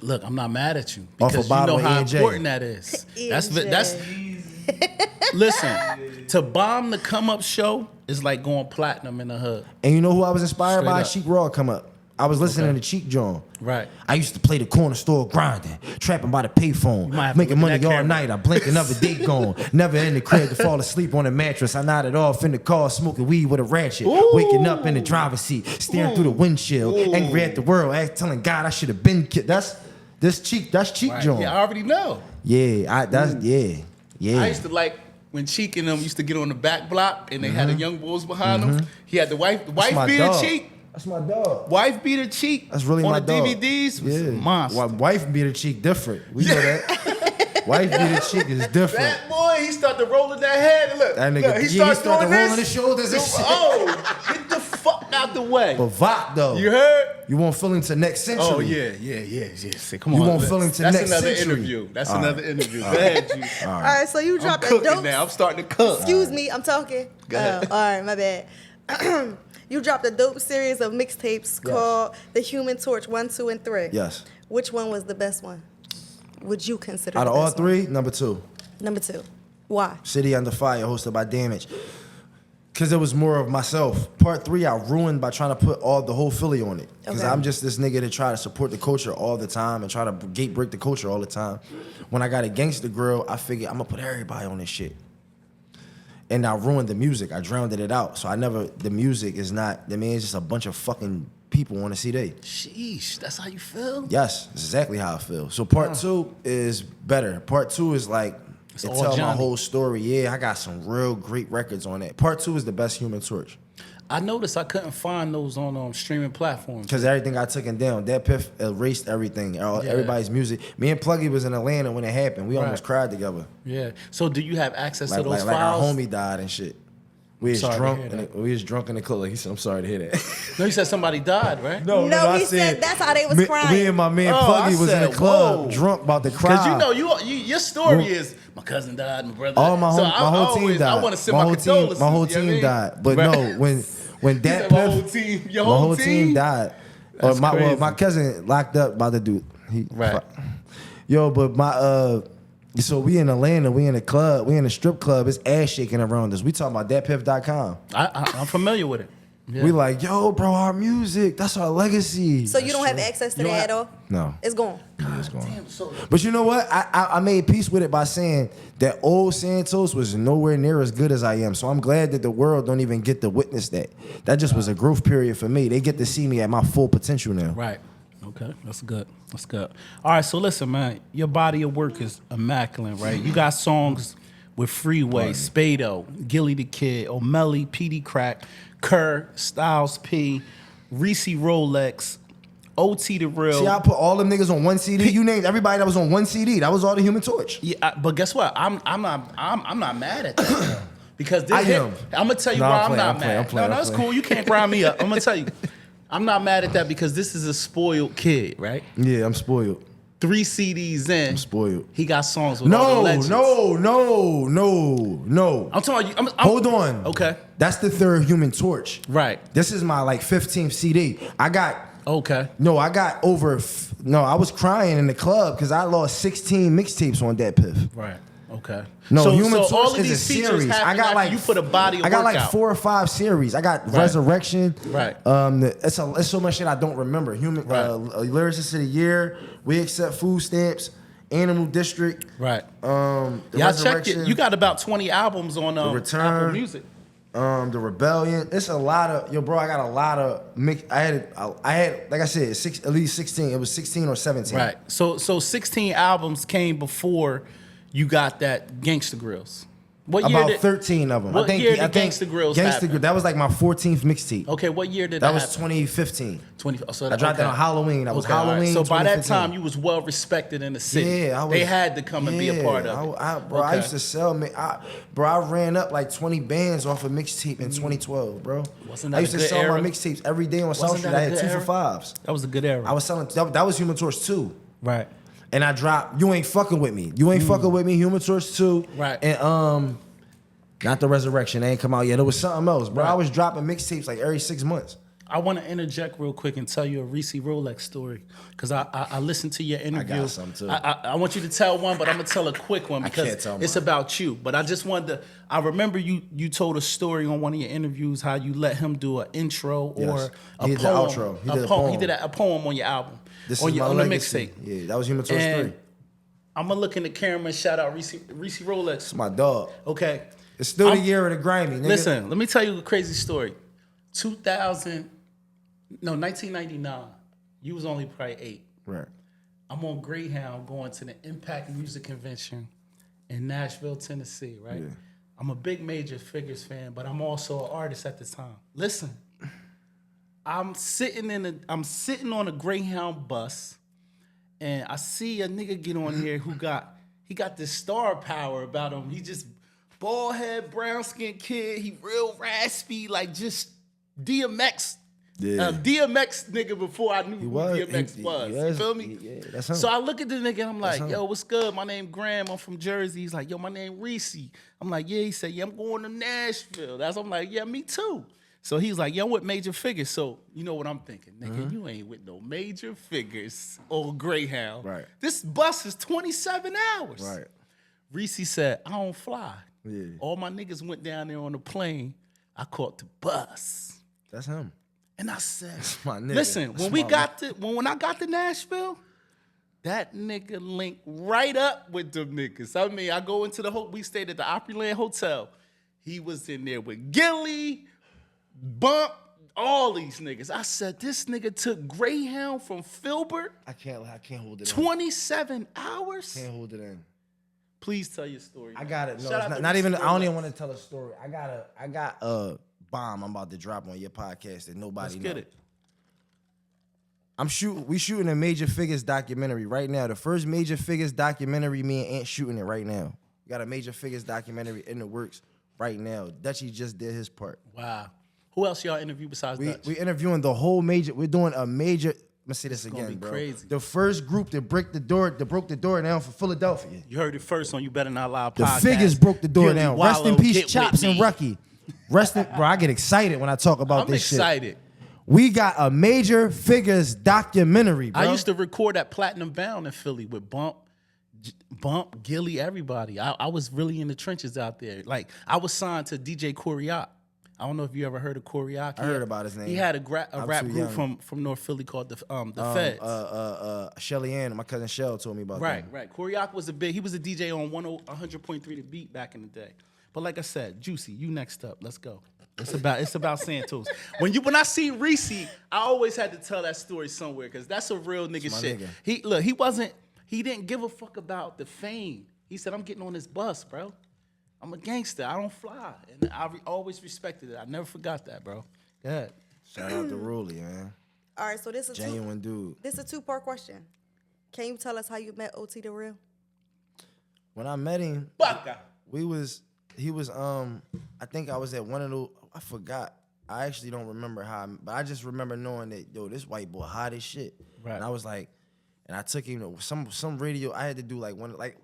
Look, I'm not mad at you Off because a you bottle know of how E&J. important that is. That's listen. To bomb the come up show is like going platinum in the hood. And you know who I was inspired Straight by? up. Cheek Raw come up. I was listening to Cheek John. Right. I used to play the corner store grinding, trapping by the payphone, might have to making look money at that all camera. night. I blink another day gone. Never in the crib to fall asleep on a mattress. I nodded off in the car, smoking weed with a ratchet. Waking up in the driver's seat, staring through the windshield, angry at the world, telling God I should have been killed. That's Cheek Right. John. Yeah, I already know. Yeah, yeah. I used to like when Cheek and them used to get on the back block and they had the young boys behind them. He had the wife That's my beater dog. Cheek. That's my dog. Wife beater Cheek. That's really on my the dog. DVDs. Was Yeah. a monster. Well, wife beat a cheek different. We know that. Wife beat a cheek is different. That boy, he started rolling that head. And look, That nigga, look, he started started doing rolling this. his shoulders and shit. Oh, get the fuck out the way. But Vok though, You heard? you won't feel into next century. Oh yeah. See, come You on. won't feel into That's next another century. interview. That's All another right. interview. Go ahead, G. All right, so you I'm dropped a cooking dope. now. I'm starting to cook. Excuse me, I'm talking. Go ahead. All right, my bad. You dropped a dope series of mixtapes called The Human Torch 1, 2, and 3. Yes. Which one was the best one? Would you consider Out the of all best three, number 2. one? Number 2. Why? City Under Fire, hosted by Damage. Because it was more of myself. Part 3, I ruined by trying to put the whole Philly on it. Because Okay. I'm just this nigga that try to support the culture all the time and try to gate break the culture all the time. When I got a Gangsta Grill, I figured I'm going to put everybody on this shit. And I ruined the music. I drowned it out. So the music is not, the man is just a bunch of fucking people on a CD. Sheesh, that's how you feel? Yes, that's exactly how I feel. So part 2 is better. Part 2 is like, it all tells my Johnny. whole story. Yeah, I got some real great records on that. Part 2 is the best Human Torch. I noticed I couldn't find those on streaming platforms. Because everything got taken down. That Piff erased everything. Everybody's music. Me and Pluggy was in Atlanta when it happened. We almost cried together. Yeah. So do you have access to Like, those like our files? homie died and shit. We was sorry to drunk. hear And that. we was drunk in the club. Like, he said, I'm sorry to hear that. No, you said somebody died, right? No, I he said that's how they was me, crying. Me and my man Oh, Pluggy I was in said, the club, whoa. drunk, about to cry. Because you know your story is my cousin died, my brother. All my so whole team died. I want to send my condolences. My whole you know team what I mean? died. But Right. no, when He that said my Piff, whole team, your my whole whole team died. That's crazy. My cousin locked up about to do. Right. Yo, but so we in Atlanta, we in a club, we in a strip club. It's ass shaking around us. We talking about thatpiff.com. I'm familiar with it. Yeah. We like, yo, bro, our music, that's our legacy. So you don't have access to You don't that at have- all? No. It's gone. It's gone. Damn, so But you know what? I made peace with it by saying that old Santos was nowhere near as good as I am. So I'm glad that the world don't even get to witness that. That just was a growth period for me. They get to see me at my full potential now. right. Okay, that's good. That's good. All right, so listen, man. Your body of work is immaculate, right? You got songs with Freeway, Spado, Gilly the Kid, O'Malley, PD Crack, Kerr, Styles P, Reese Rolex, OT the Real. See, I put all them niggas on one CD. You named everybody that was on one CD. That was all the Human Torch. Yeah, but guess what? I'm not mad at that. Because I this am. I'm gonna tell you No, why I'm I'm playing, not I'm playing, mad. I'm playing, No, I'm that's playing. cool. You can't grind me up. I'm gonna tell you. I'm not mad at that because this is a spoiled kid, right? Yeah, I'm spoiled. 3 CDs in, I'm spoiled. he got songs with all the legends. No. I'm talking about you. Hold on. Okay. That's the third Human Torch. Right. This is my like 15th CD. I got Okay. I was crying in the club because I lost 16 mixtapes on that piff. Right. Okay. No, so, Human so Torch all of is these a features series. happen I got after like you put a body of I got work like out. 4 or 5 series. I got Right. Resurrection. Right. It's so much shit I don't remember. Right. Lyricist of the Year. We Accept Food Stamps. Animal District. Right. The Yeah, I checked Resurrection. it. You got about 20 albums on Return. Apple Music. The Rebellion. It's a lot of bro. I got a lot of mix. I had like I said, at least 16. It was 16 or 17. Right. So 16 albums came before you got that Gangsta Grills. What year About did 13 of them. What year did Gangsta Grills happen? That was like my 14th mixtape. Okay, what year did That that was happen? 2015. 20. So I dropped that on Halloween. That was all right. Halloween. So by that 2015. time, you was well respected in the city. Yeah, they had to come and be a part of it. I used to sell. I ran up like 20 bands off a mixtape in 2012, bro. Wasn't that I used a to good sell era? my mixtapes every day on South Wasn't Street. that I a had good 2 era? for 5s. That was a good era. I was selling. That was Human Torch 2. Right. And I dropped You Ain't Fucking With Me. You Ain't Fucking With Me, Human Torch 2. Right. And not The Resurrection. They ain't come out yet. It was something else, bro. Right. I was dropping mixtapes like every 6 months. I want to interject real quick and tell you a Reese Rolex story because I listened to your interview. I got some too. I want you to tell one, but I'm gonna tell a quick one because can't tell it's mine. about you. But I just wanted to. I remember you told a story on one of your interviews how you let him do an intro Yes. or a He did the poem. outro. He a did a poem. He poem. did a poem on your album. This on is your my on the legacy. mixtape. Yeah, that was Human Torch 3. And I'm gonna look in the camera and shout out Reese Rolex. It's my dog. Okay. It's still the I'm- year of the grimy, nigga. Listen, let me tell you a crazy story. 1999. You was only probably 8. Right. I'm on Greyhound going to the Impact Music Convention in Nashville, Tennessee, right? Yeah. I'm a big Major Figures fan, but I'm also an artist at the time. Listen, I'm sitting on a Greyhound bus, and I see a nigga get on here who got this star power about him. He just bald head, brown skinned kid. He real raspy, like just DMX. Yeah. DMX nigga before I knew who was. DMX was. You feel me? Yeah, that's him. So I look at the nigga and I'm like, him. yo, what's good? My name Graham. I'm from Jersey. He's like, yo, my name Reese. I'm like, yeah. He said, yeah, I'm going to Nashville. I'm like, yeah, me too. So he's like, yeah, I'm with Major Figures. So you know what I'm thinking, nigga, you ain't with no Major Figures or Greyhound. Right. This bus is 27 hours. Right. Reese said, I don't fly. Yeah. All my niggas went down there on the plane. I caught the bus. That's him. And I said, my nigga. listen, That's when I got to Nashville, that nigga linked right up with them niggas. I mean, I go into we stayed at the Opryland Hotel. He was in there with Gilly, Bump, all these niggas. I said, this nigga took Greyhound from Filbert, I can't hold it 27 hours? in. Can't hold it in. Please tell your story. I got it. No, Shout it's out to not even. Reese I don't even Rolex. want to tell a story. I got a bomb I'm about to drop on your podcast that nobody Let's knows. get it. We shooting a Major Figures documentary right now. The first Major Figures documentary, me and Ant shooting it right now. We got a Major Figures documentary in the works right now. Dutchie just did his part. Wow. Who else y'all interview besides Dutch? We interviewing the whole major. We're doing a major. Let me say this gonna again, be bro. crazy. The first group that broke the door down for Philadelphia. You heard it first on You Better Not Lie The podcast. Figures broke the door Gilly down. Rest in Wallow, peace, Get Chops With and Me. Rucky. Bro, I get excited when I talk about I'm this shit. excited. We got a Major Figures documentary, bro. I used to record at Platinum Bound in Philly with Bump, Gilly, everybody. I was really in the trenches out there. Like, I was signed to DJ Coriac. I don't know if you ever heard of Coriac. I heard about his name. He had a I'm rap too group young. from North Philly called the Feds. Shelly Ann, my cousin Shell told me about that. Right. Coriac was he was a DJ on 100.3 The Beat back in the day. But like I said, Juicy, you next up. Let's go. It's about Santos. When I see Reese, I always had to tell that story somewhere because that's a real nigga my shit. nigga. He didn't give a fuck about the fame. He said, I'm getting on this bus, bro. I'm a gangster. I don't fly. And I always respected it. I never forgot that, bro. Go ahead. Shout out to Ruley, man. All right, so this is Genuine dude. This is a 2-part question. Can you tell us how you met OT the Real? When I met him, Baka. he was I think I was at one of those, I forgot. I actually don't remember how, but I just remember knowing that, yo, this white boy hot as shit. Right. And I was like, and I took him to some radio. I had to do like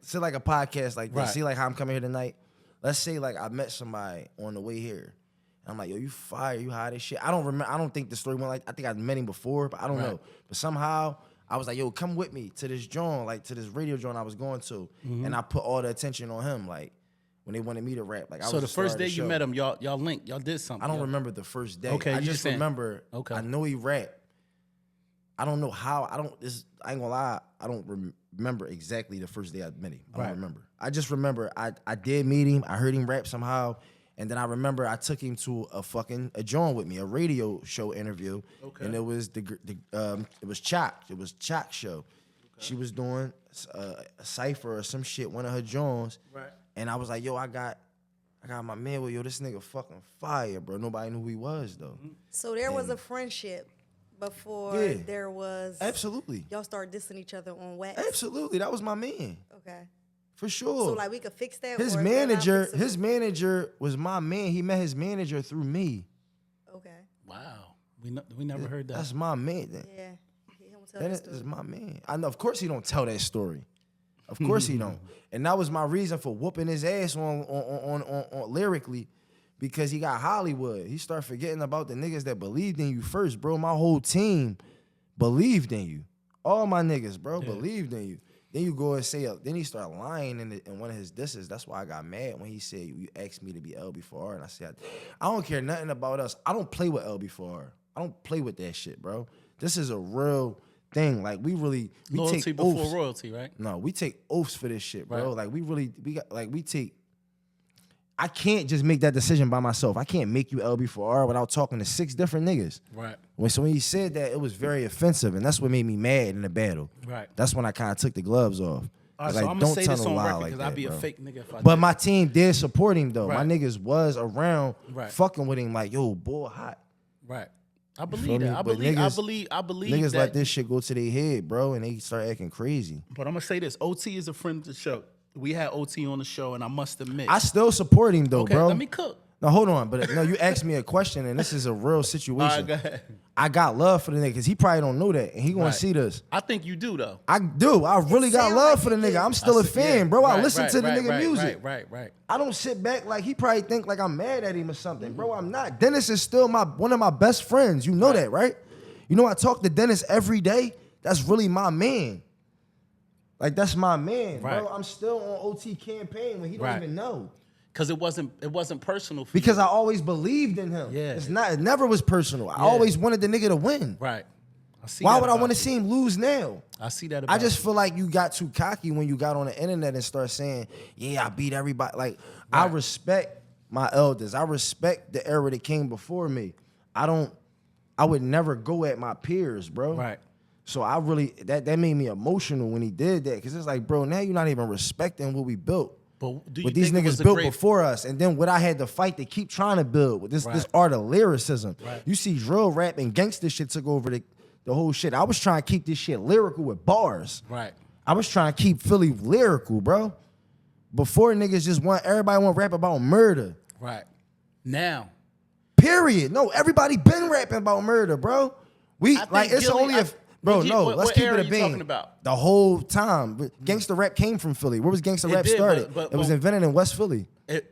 say like a podcast like this. Right. See like how I'm coming here tonight. Let's say like I met somebody on the way here. And I'm like, yo, you fire, you hot as shit. I don't remember. I don't think the story went like. I think I met him before, but I don't know. But somehow I was like, yo, come with me to this joint, like to this radio joint I was going to, and I put all the attention on him, like. When they wanted me to rap, like I was So the first day the you met him, y'all linked, y'all did something. I don't remember the first day. Okay, I you just saying. remember. Okay. I know he rapped. I don't know how. I ain't gonna lie. I don't remember exactly the first day I met him. I don't remember. I just remember I did meet him. I heard him rap somehow, and then I remember I took him to a joint with me, a radio show interview. Okay. And it was it was Choc. It was Choc show. Okay. She was doing a cipher or some shit, one of her joints. Right. And I was like, yo, I got my man with, yo, this nigga fucking fire, bro. Nobody knew who he was, though. So there was a friendship before there was... Absolutely. Y'all started dissing each other on wax? Absolutely. That was my man. Okay. For sure. So, like, we could fix that? His manager was my man. He met his manager through me. Okay. Wow. We never heard that. That's my man. Then. Yeah. He don't tell That is my man. I know. Of course he don't tell that story. Of course he don't. And that was my reason for whooping his ass on lyrically, because he got Hollywood. He started forgetting about the niggas that believed in you first, bro. My whole team believed in you. All my niggas, bro, believed in you. Then you go and say, then he started lying in one of his disses. That's why I got mad when he said, you asked me to be LB4R. And I said, I don't care nothing about us. I don't play with LB4R. I don't play with that shit, bro. This is a real thing. Like, we loyalty take before oaths. royalty, right? No, we take oaths for this shit, bro. Right. Like, I can't just make that decision by myself. I can't make you LB4R without talking to 6 different niggas. Right. So when he said that, it was very offensive, and that's what made me mad in the battle. Right. That's when I kind of took the gloves off. All right, so I'm gonna say this on record because I'd be a fake nigga if I did. But my team did support him though. Right. My niggas was around fucking with him like, yo, boy, hot. Right. I believe that. I believe niggas that. let this shit go to their head, bro, and they start acting crazy. But I'm gonna say this: OT is a friend of the show. We had OT on the show, and I must admit, I still support him though, bro. Let me cook. No, hold on, but no, you asked me a question, and this is a real situation. All right, go ahead. I got love for the nigga because he probably don't know that, and he gonna see this. I think you do though. I do. I really got love for the nigga. I'm still a fan, bro. I listen to the nigga music. Right. I don't sit back like he probably think like I'm mad at him or something, bro. I'm not. Dennis is still one of my best friends. You know that, right? You know I talk to Dennis every day. That's really my man. Like, that's my man, bro. I'm still on OT campaign when he don't even know. Because it wasn't personal for because you. I always believed in him. Yeah. It never was personal. I always wanted the nigga to win. Right. I see. Why would I want to see him lose now? I see that about I just feel like you got too cocky when you got on the internet and start saying, yeah, I beat everybody. Like, I respect my elders. I respect the era that came before me. I would never go at my peers, bro. Right. So I really, that made me emotional when he did that. Because it's like, bro, now you're not even respecting what we built. But do you what these niggas built before us. And then what I had to fight to keep trying to build with this art of lyricism. Right. You see drill rap and gangster shit took over the whole shit. I was trying to keep this shit lyrical with bars. Right. I was trying to keep Philly lyrical, bro. Before niggas everybody want to rap about murder. Right. Now. Period. No, everybody been rapping about murder, bro. Bro, no, let's keep it a bean. The whole time. Gangsta rap came from Philly. Where was gangsta rap started? It was invented in West Philly.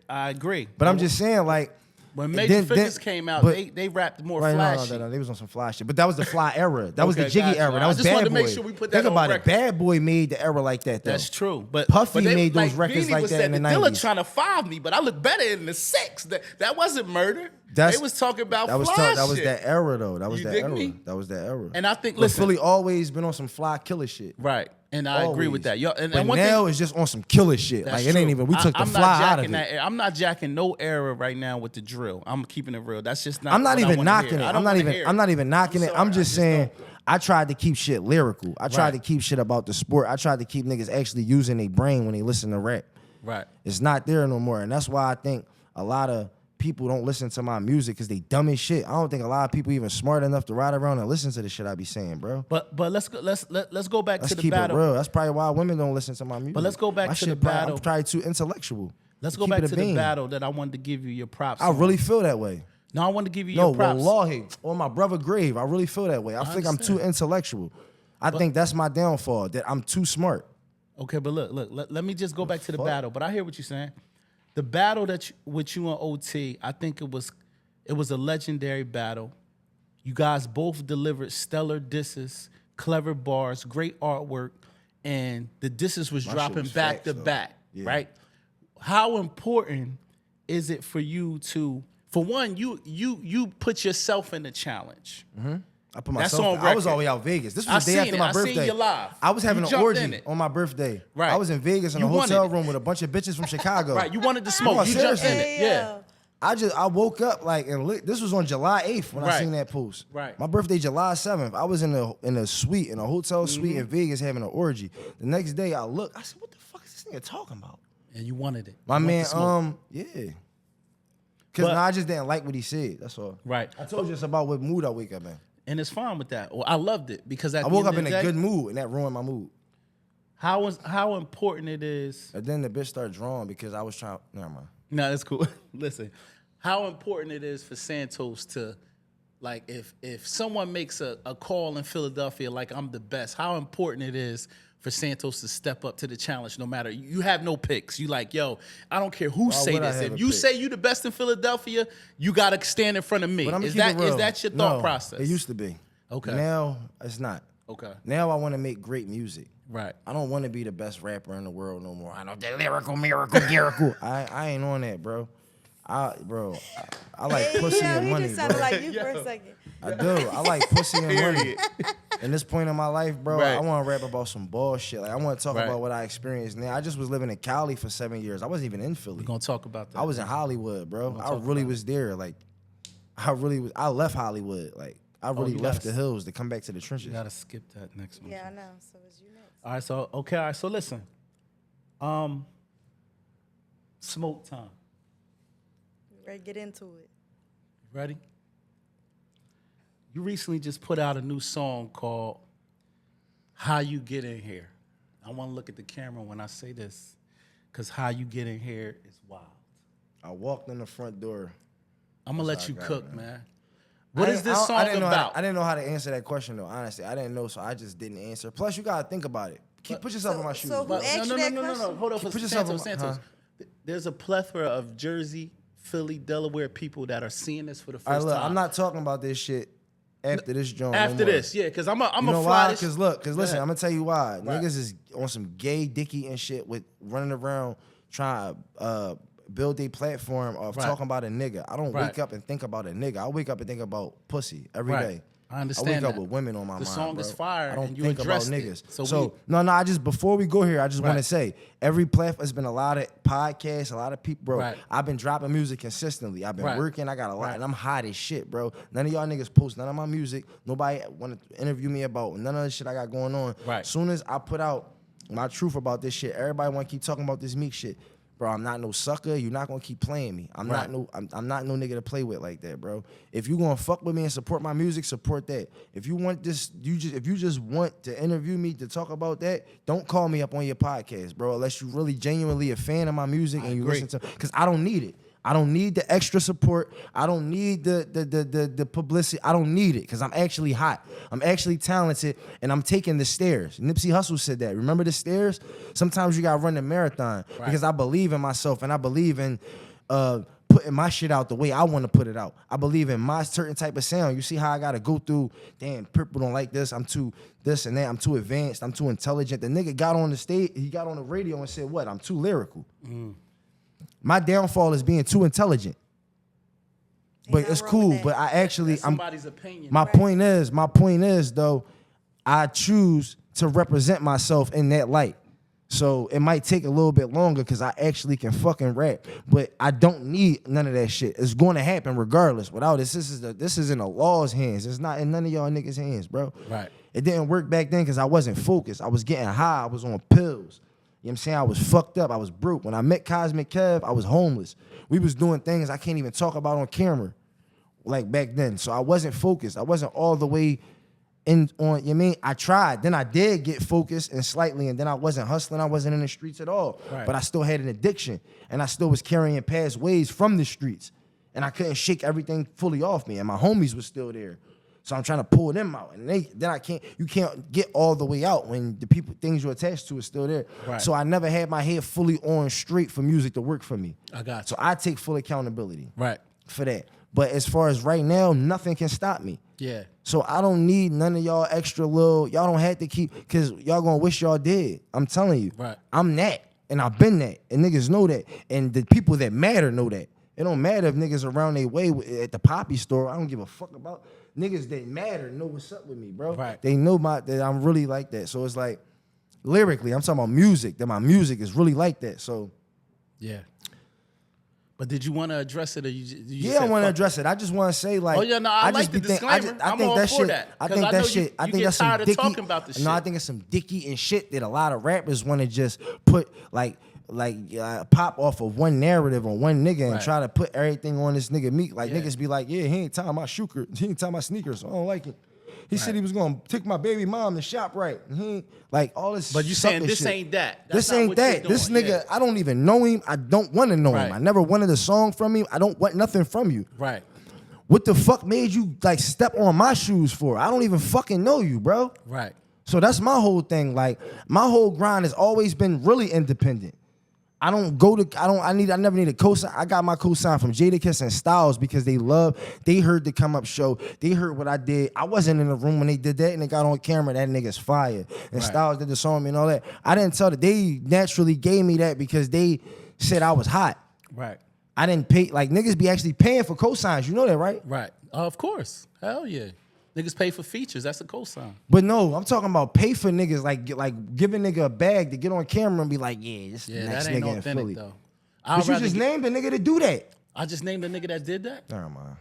I agree. But I'm just saying, like, when Major Figures came out, they rapped more flashy. No, they was on some fly shit. But that was the fly era. That was the Jiggy era. That was Bad Boy. I just wanted to make sure we put that Think on about record. it. Bad Boy made the era like that, though. That's true. But Puffy they, made those records like that in the 90s. Dilla trying to five me, but I look better in the 6. That wasn't murder. They was talking about fly shit. That was that era, though. That was that era. Me? That was that era. And I think, listen, Philly always been on some fly killer shit. Right. And I agree with that. And now it's just on some killer shit. Like, it ain't even, we took the fly out of it. I'm not jacking no era right now with the drill. I'm keeping it real. That's just not. I'm not even knocking it. I'm not even knocking it. I'm just saying, I tried to keep shit lyrical. I tried to keep shit about the sport. I tried to keep niggas actually using their brain when they listen to rap. Right. It's not there no more. And that's why I think a lot of people don't listen to my music because they dumb as shit. I don't think a lot of people even smart enough to ride around and listen to the shit I be saying, bro. But let's go back to the battle. Let's keep it real. That's probably why women don't listen to my music. But let's go back to the battle. I'm probably too intellectual. Let's go back to the battle that I wanted to give you your props. I really feel that way. No, I wanted to give you your props. No, wallahi, on my brother grave, I really feel that way. I think I'm too intellectual. I think that's my downfall, that I'm too smart. Okay, but look, let me just go back to the battle. But I hear what you're saying. The battle with you and OT, I think it was a legendary battle. You guys both delivered stellar disses, clever bars, great artwork, and the disses was dropping was back facts, to though. back, Yeah. right? How important is it for you to, for one, you put yourself in the challenge. I put That's myself. on I was record. all the way out Vegas. This I was the day seen after it. my I seen birthday. you live. I was having You an jumped in orgy it. on my birthday. Right. I was in Vegas in You a wanted hotel it. room with a bunch of bitches from Chicago. Right, you wanted to smoke. No, You jumped in seriously. it. Yeah. I woke up like and this was on July 8th when I Right. seen that post. Right. My birthday July 7th. I was in a suite, in a hotel suite Mm-hmm. in Vegas having an orgy. The next day I looked, I said, what the fuck is this nigga talking about? And you wanted it. My You wanted man, to smoke. yeah. Cause But- I just didn't like what he said. That's all. Right. I told you it's about what mood I wake up in. And it's fine with that. Well, I loved it because at I the woke end up of in the a day, good mood and that ruined my mood. how important it is. And then the bitch started drawing because I was trying. Never mind. No, that's cool. Listen, how important it is for Santos to, like, if someone makes a call in Philadelphia, like I'm the best, how important it is for Santos to step up to the challenge no matter, you have no picks. You like, yo, I don't care who say would I this. have If a you pick? say you the best in Philadelphia, you got to stand in front of me. But I'm Is keep it that real. is that your thought No, process? It used to be. Okay. Now it's not. Okay. Now I want to make great music. Right. I don't want to be the best rapper in the world no more. I know the lyrical miracle. I ain't on that, bro. I like pussy Yeah, and he money, just sounded bro. like you for a second. I do. I like pussy and money. In this point in my life, bro, Right. I want to rap about some bullshit. Like I want to talk Right. about what I experienced now. I just was living in Cali for 7 years. I wasn't even in Philly. We're going to talk about that. I was in Hollywood, bro. gonna I talk really about was there. Like, I really was. I left Hollywood. Like, I really you left gotta- the hills to come back to the trenches. You got to skip that next one. Yeah, I know. So it's you next. All right, so listen. Smoke time. Ready to get into it. Ready? You recently just put out a new song called How You Get In Here. I want to look at the camera when I say this, because How You Get In Here is wild. I walked in the front door. I'm going to let how you I got it, cook, man. man. What is this I song didn't know about? I didn't know how to answer that question though. Honestly, I didn't know, so I just didn't answer. Plus, you gotta think about it. Put yourself in my shoes. so bro. who asked you that no. question? Hold on Put for yourself Santos. in my- Santos. There's a plethora of Jersey, Philly, Delaware people that are seeing this for the All right, first look, time. I'm not talking about this shit after this joint. no After more. this, yeah, because I'm a You know fly why? this. Because look, listen, ahead. I'm gonna tell you why. Right. Niggas is on some gay dicky and shit with running around trying to build a platform of Right. talking about a nigga. I don't Right. wake up and think about a nigga. I wake up and think about pussy every day. Right. I understand I wake up that. with women on my The mind. song bro. is fire, I don't and you think about addressed it. niggas. So So, no, I just before we go here, I just want to Right. say every platform has been a lot of podcasts, a lot of people, bro. Right. I've been dropping music consistently. I've been Right. working. I got a lot, Right. and I'm hot as shit, bro. None of y'all niggas post none of my music. Nobody want to interview me about none of the shit I got going on. Right. Soon as I put out my truth about this shit, everybody want to keep talking about this Meek shit. Bro, I'm not no sucker. You're not gonna keep playing me. I'm Right. not no nigga to play with like that, bro. If you gonna fuck with me and support my music, support that. If you want this, if you just want to interview me to talk about that, don't call me up on your podcast, bro. Unless you really genuinely a fan of my music and you agree. listen to, because I don't need it. I don't need the extra support. I don't need the publicity. I don't need it because I'm actually hot. I'm actually talented, and I'm taking the stairs. Nipsey Hussle said that. Remember the stairs? Sometimes you gotta run the marathon because I believe in myself and I believe in putting my shit out the way I want to put it out. I believe in my certain type of sound. You see how I gotta go through, damn, people don't like this. I'm too this and that. I'm too advanced. I'm too intelligent. The nigga got on the stage, he got on the radio and said, what? I'm too lyrical. My downfall is being too intelligent. But Ain't it's nothing wrong cool. with that. But I actually, That's somebody's opinion. my point is though, I choose to represent myself in that light. So it might take a little bit longer because I actually can fucking rap. But I don't need none of that shit. It's going to happen regardless. Without this, this is in the law's hands. It's not in none of y'all niggas' hands, bro. Right. It didn't work back then because I wasn't focused. I was getting high. I was on pills. You know what I'm saying? I was fucked up. I was broke. When I met Cosmic Kev, I was homeless. We was doing things I can't even talk about on camera like back then. So I wasn't focused. I wasn't all the way in on, you know what I mean? I tried. Then I did get focused and slightly, and then I wasn't hustling. I wasn't in the streets at all. Right. But I still had an addiction, and I still was carrying past ways from the streets. And I couldn't shake everything fully off me, and my homies was still there. So I'm trying to pull them out, and you can't get all the way out when the things you're attached to is still there. Right. So I never had my head fully on straight for music to work for me. I got you. So I take full accountability. Right. For that. But as far as right now, nothing can stop me. Yeah. So I don't need none of y'all extra y'all don't have to keep, because y'all gonna wish y'all did. I'm telling you. Right. I'm that, and I've been that, and niggas know that, and the people that matter know that. It don't matter if niggas around their way at the poppy store. I don't give a fuck about niggas that matter. Know what's up with me, bro. Right. They know that I'm really like that. So it's like, lyrically, I'm talking about music. That my music is really like that. So Yeah. But did you want to address it, or you yeah, I want to address it. I just want to say, like, oh yeah, no, I like the disclaimer. I'm all for that. I think that shit. I think that's some dicky. Talking about the shit. No, I think it's some dicky and shit that a lot of rappers want to just put pop off of one narrative on one nigga and try to put everything on this nigga Meek. Like niggas be like, yeah, he ain't tying my he ain't tying my sneakers, so I don't like it. He said he was gonna take my baby mom to shop right. And he ain't, like all this. But you saying this shit. ain't that? This ain't that. This nigga, I don't even know him. I don't want to know him. I never wanted a song from him. I don't want nothing from you. Right. What the fuck made you like step on my shoes for? I don't even fucking know you, bro. Right. So that's my whole thing. Like my whole grind has always been really independent. I never need a cosign. I got my cosign from Jadakiss and Styles because they heard the come up show. They heard what I did. I wasn't in the room when they did that and they got on camera. That nigga's fire. And Styles did the song with me and all that. I didn't tell that. They naturally gave me that because they said I was hot. Right. I didn't pay, like niggas be actually paying for cosigns. You know that, right? Right. Of course. Hell yeah. Niggas pay for features. That's a cosign. But no, I'm talking about pay for niggas, like give a nigga a bag to get on camera and be like, yeah, this is the next that ain't nigga in authentic Philly. though. But you just named a nigga to do that. I just named a nigga that did that. Never mind.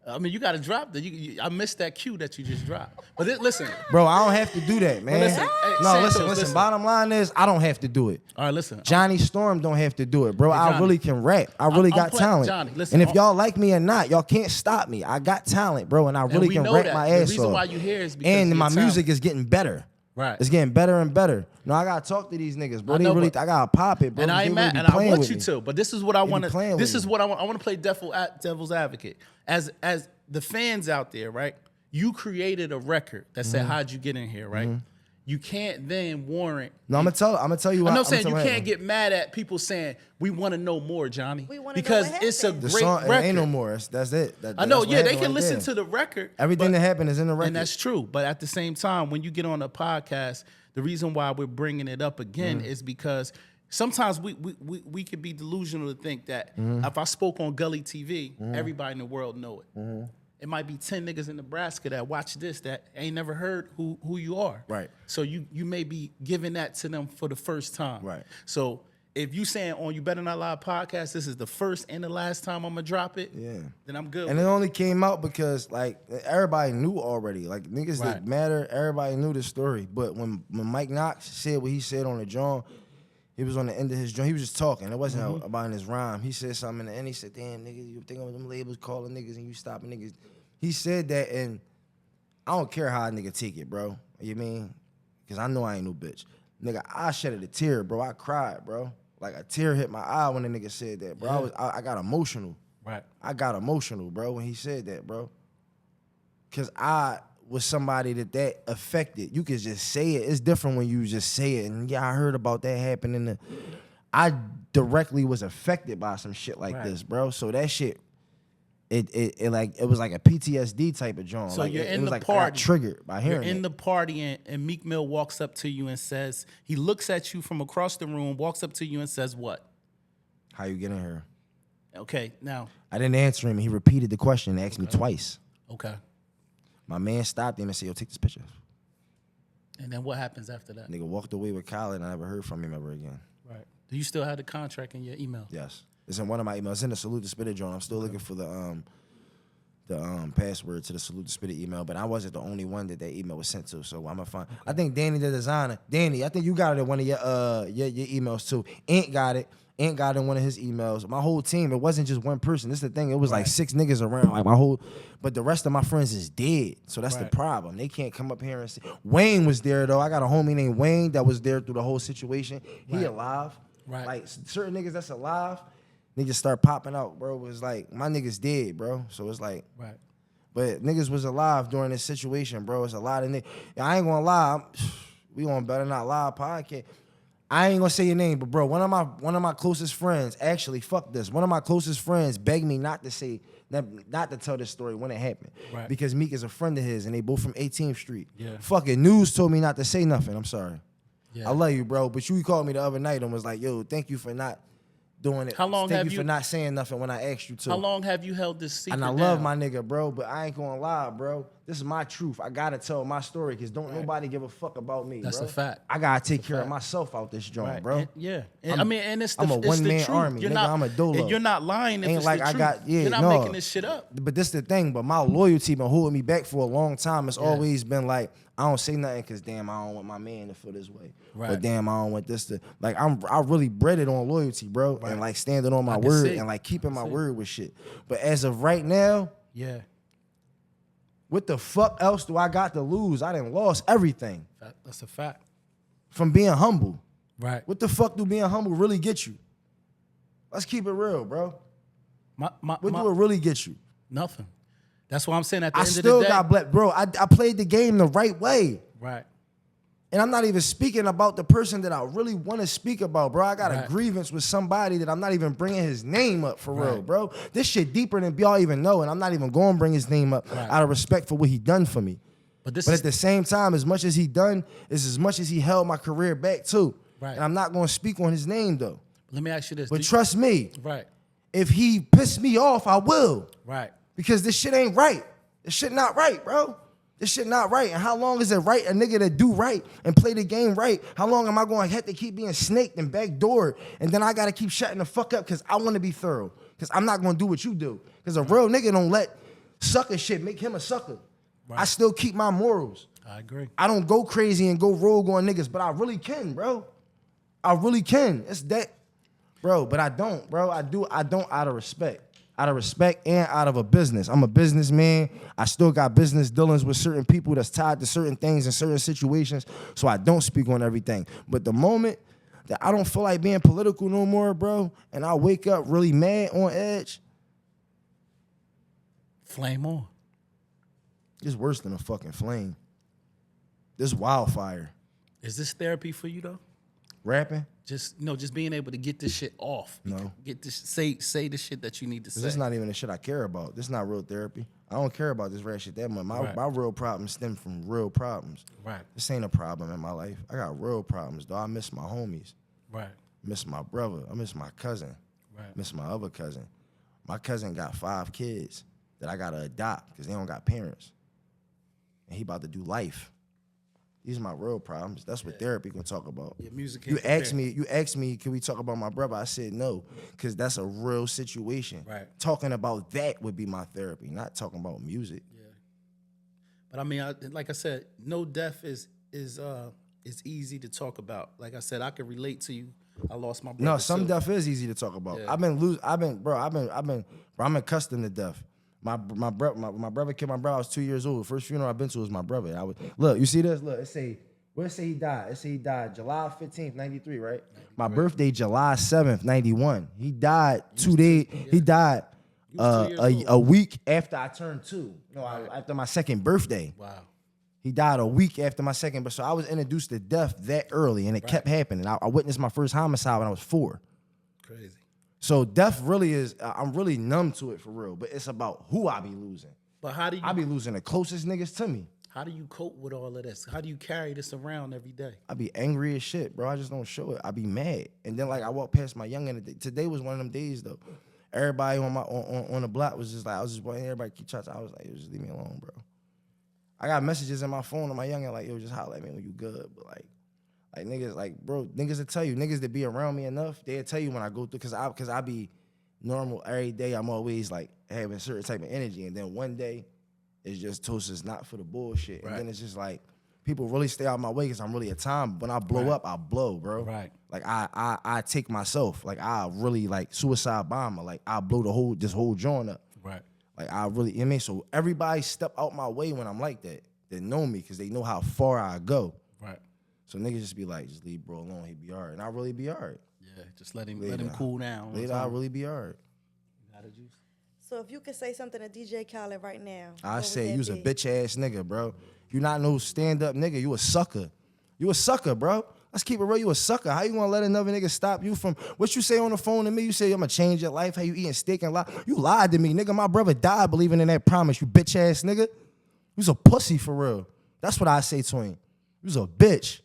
I mean, you got to drop that. I missed that cue that you just dropped. But listen, bro, I don't have to do that, man. listen, listen. Bottom line is, I don't have to do it. All right, listen. Johnny Storm don't have to do it, bro. Johnny, I really can rap. I really got talent. Johnny, listen, and if y'all like me or not, y'all can't stop me. I got talent, bro, and I really can rap my ass off. The reason why you here is because and my music is getting better. Right. It's getting better and better. No, I gotta talk to these niggas, bro. I gotta pop it, bro. And I ain't mad, and I want you to. But this is what I want to. This is what I want. I want to play devil's advocate. As the fans out there, right? You created a record that said, "How'd you get in here?" Right? You can't then warrant. No, I'm gonna tell you. I'm not saying you can't get mad at people saying we want to know more, Johnny. We want to know because what it's a happened. great the song, record. It ain't no more. That's it. I know. Yeah, they can listen to the record. Everything that happened is in the record, and that's true. But at the same time, when you get on a podcast, the reason why we're bringing it up again is because sometimes we could be delusional to think that if I spoke on Gully TV, everybody in the world know it. It might be 10 niggas in Nebraska that watch this that ain't never heard who you are. Right. So you may be giving that to them for the first time. Right. So if you saying on You Better Not Lie podcast, this is the first and the last time I'm gonna drop it, then I'm good. And it only came out because like everybody knew already. Like niggas that matter, everybody knew the story. But when Mike Knox said what he said on the joint, he was on the end of his joint. He was just talking. It wasn't about in his rhyme. He said something in the end. He said, damn, niggas, you think of them labels calling niggas and you stopping niggas. He said that, and I don't care how a nigga take it, bro. You mean? Because I know I ain't no bitch. Nigga, I shedded a tear, bro. I cried, bro. Like a tear hit my eye when the nigga said that, bro. Yeah. I got emotional. Right. I got emotional, bro, when he said that, bro. Because I was somebody that affected. You could just say it. It's different when you just say it. And yeah, I heard about that happening. I directly was affected by some shit like this, bro. So that shit, it was like a PTSD type of joint. So like you're in the like party. I got triggered by hearing You're in the party and Meek Mill walks up to you and says, he looks at you from across the room, walks up to you and says what? How you get in here? Okay, now. I didn't answer him. He repeated the question and asked me twice. Okay. My man stopped him and said, yo, take this picture. And then what happens after that? Nigga walked away with Khaled and I never heard from him ever again. Right. Do you still have the contract in your email? Yes. It's in one of my emails. It's in the Salute to Spit It joint. I'm still looking for the password to the Salute to Spit It email, but I wasn't the only one that email was sent to, so I'm gonna find. I think Danny the designer. Danny, I think you got it in one of your emails too. Ant got it. Ant got it in one of his emails. My whole team. It wasn't just one person. This is the thing. It was like 6 niggas around. Like my whole, but the rest of my friends is dead. So that's the problem. They can't come up here and say. Wayne was there though. I got a homie named Wayne that was there through the whole situation. He alive. Right. Like certain niggas that's alive. Niggas start popping out, bro. It was like, my niggas dead, bro. So it's like, But niggas was alive during this situation, bro. It's a lot of niggas. I ain't gonna lie. We on Better Not Lie podcast. I ain't gonna say your name, but bro, one of my closest friends, actually, fuck this. One of my closest friends begged me not to tell this story when it happened. Right. Because Meek is a friend of his and they both from 18th Street. Yeah. Fucking news told me not to say nothing. I'm sorry. Yeah. I love you, bro. But you called me the other night and was like, yo, thank you for not doing it. How long thank have you you for not saying nothing when I asked you to. How long have you held this secret And I love down? my nigga, bro, but I ain't gonna lie, bro. This is my truth. I gotta tell my story because don't nobody give a fuck about me, That's bro. a fact. I gotta take care of myself out this joint, Right. bro. And, yeah. And, and it's the, I'm a it's the one-man truth. army, You're nigga. not, I'm a dolo. and you're not lying if Ain't it's like the I truth. got, yeah, you're not no. making this shit up. But this the thing, but my loyalty been holding me back for a long time. It's Yeah. always been like, I don't say nothing because damn, I don't want my man to feel this way. Right. But damn, I don't want this to, like, I really bred it on loyalty, bro. Right. And like standing on my can word see. and like keeping my see. word with shit. But as of right now, Yeah. what the fuck else do I got to lose? I done lost everything That's a fact. from being humble. Right. What the fuck do being humble really get you? Let's keep it real, bro. What do it really get you? Nothing. That's what I'm saying at the I end of still the day. got black, bro. I played the game the right way. Right. And I'm not even speaking about the person that I really want to speak about, bro. I got a Right. grievance with somebody that I'm not even bringing his name up for real, Right. bro. This shit deeper than y'all even know, and I'm not even going to bring his name up Right. out of respect for what he done for me. But this But is at the same time, as much as he done, is as much as he held my career back too. Right. And I'm not going to speak on his name though. let me ask you this. But Do you- trust me, Right. if he pissed me off, I will. Right. Because this shit ain't right. This shit not right, bro. This shit not right. And how long is it right, a nigga that do right and play the game right? How long am I going to have to keep being snaked and backdoored? And then I got to keep shutting the fuck up because I want to be thorough. Because I'm not going to do what you do. Because a real nigga don't let sucker shit make him a sucker. I still keep my morals. I agree. I don't go crazy and go rogue on niggas, but I really can, bro. I really can. It's that, bro. But I don't, bro. I don't out of respect. Out of respect and out of a business. I'm a businessman. I still got business dealings with certain people that's tied to certain things in certain situations, so I don't speak on everything. But the moment that I don't feel like being political no more, bro, and I wake up really mad on edge, Flame on. it's worse than a fucking flame. This wildfire. Is this therapy for you though? Rapping? Just just being able to get this shit off. No. Get this say the shit that you need to say. This is not even the shit I care about. This is not real therapy. I don't care about this rap shit that much. My real problems stem from real problems. Right. This ain't a problem in my life. I got real problems, though. I miss my homies. Right. Miss my brother. I miss my cousin. Right. Miss my other cousin. My cousin got 5 kids that I gotta adopt because they don't got parents. And he about to do life. These are my real problems. That's what therapy gonna talk about. Your music You can't asked me, can we talk about my brother? I said no, because that's a real situation. Right. Talking about that would be my therapy, not talking about music. Yeah. But I mean, like I said, no death is easy to talk about. Like I said, I can relate to you. I lost my brother. No, some too. death is easy to talk about. Yeah. I'm accustomed to death. My brother killed my brother. I was 2 years old. First funeral I've been to was my brother. Look, you see this? Look, where it say he died? It say he died July 15th, 93, right? My birthday, July 7th, 91. He died 2 days. He died a week after I turned 2. No, after my second birthday. Wow. He died a week after my second birthday. So I was introduced to death that early, and it kept happening. I witnessed my first homicide when I was 4. Crazy. So death really is, I'm really numb to it for real, but it's about who I be losing. But how do you I be losing the closest niggas to me. how do you cope with all of this? How do you carry this around every day? I be angry as shit, bro. I just don't show it. I be mad. And then like I walk past my youngin'. Today was one of them days though. Everybody on the block was just like, I was just watching everybody keep shots. I was like, yo, just leave me alone, bro. I got messages in my phone on my youngin' like, yo, just holler at me when you good. But like niggas, like, bro, niggas will tell you, niggas that be around me enough, they'll tell you when I go through, cause I be normal every day. I'm always like having a certain type of energy. And then one day, it's just toast is not for the bullshit. And then it's just like, people really stay out my way because I'm really a time. When I blow up, I blow, bro. Right. Like I take myself. Like I really like suicide bomber. Like I blow this whole joint up. Right. Like I really, you know what I mean? So everybody step out my way when I'm like that. They know me because they know how far I go. Right. So niggas just be like, just leave bro alone, he be all right. And I really be all right. Yeah. Just let him cool down. Later, I really be all right. You got it, Juice? So if you could say something to DJ Khaled right now, I what say would you was a that be? bitch ass nigga, bro. You not no stand up nigga. You a sucker. You a sucker, bro. Let's keep it real. You a sucker. How you gonna let another nigga stop you from what you say on the phone to me? You say I'm gonna change your life. How you eating steak and lie? You lied to me, nigga. My brother died believing in that promise. You bitch ass nigga. You was a pussy for real. That's what I say to him. You was a bitch.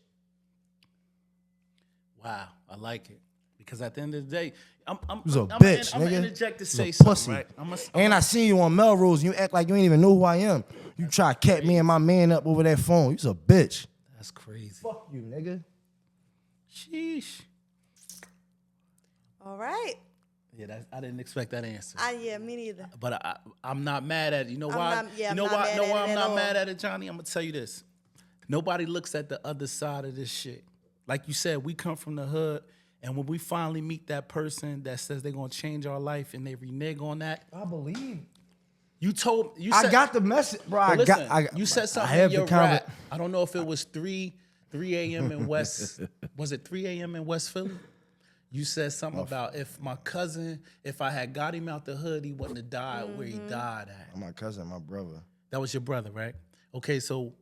Wow, I like it. Because at the end of the day, I'm You was a I'm bitch, I'm gonna nigga. interject to You say was a something, pussy. right? And I seen you on Melrose. And you act like you ain't even know who I am. You try to cat me and my man up over that phone. You was a bitch. That's crazy. Fuck you, nigga. Sheesh. All right. Yeah, I didn't expect that answer. Yeah, me neither. But I'm not mad at it. You know I'm why? not- yeah, you I'm know not why? mad You know at why it I'm at not all. mad at it, Johnny? I'm gonna tell you this. Nobody looks at the other side of this shit. Like you said, we come from the hood, and when we finally meet that person that says they're gonna change our life and they renege on that, I believe. you I said, got the message, bro. but listen, I you said I something have in your the conver- rap. I don't know if it was 3 a.m. in West. Was it 3 a.m. in West Philly? You said something about if I had got him out the hood, he wouldn't have died where he died at. My cousin, my brother. That was your brother, right? Okay, so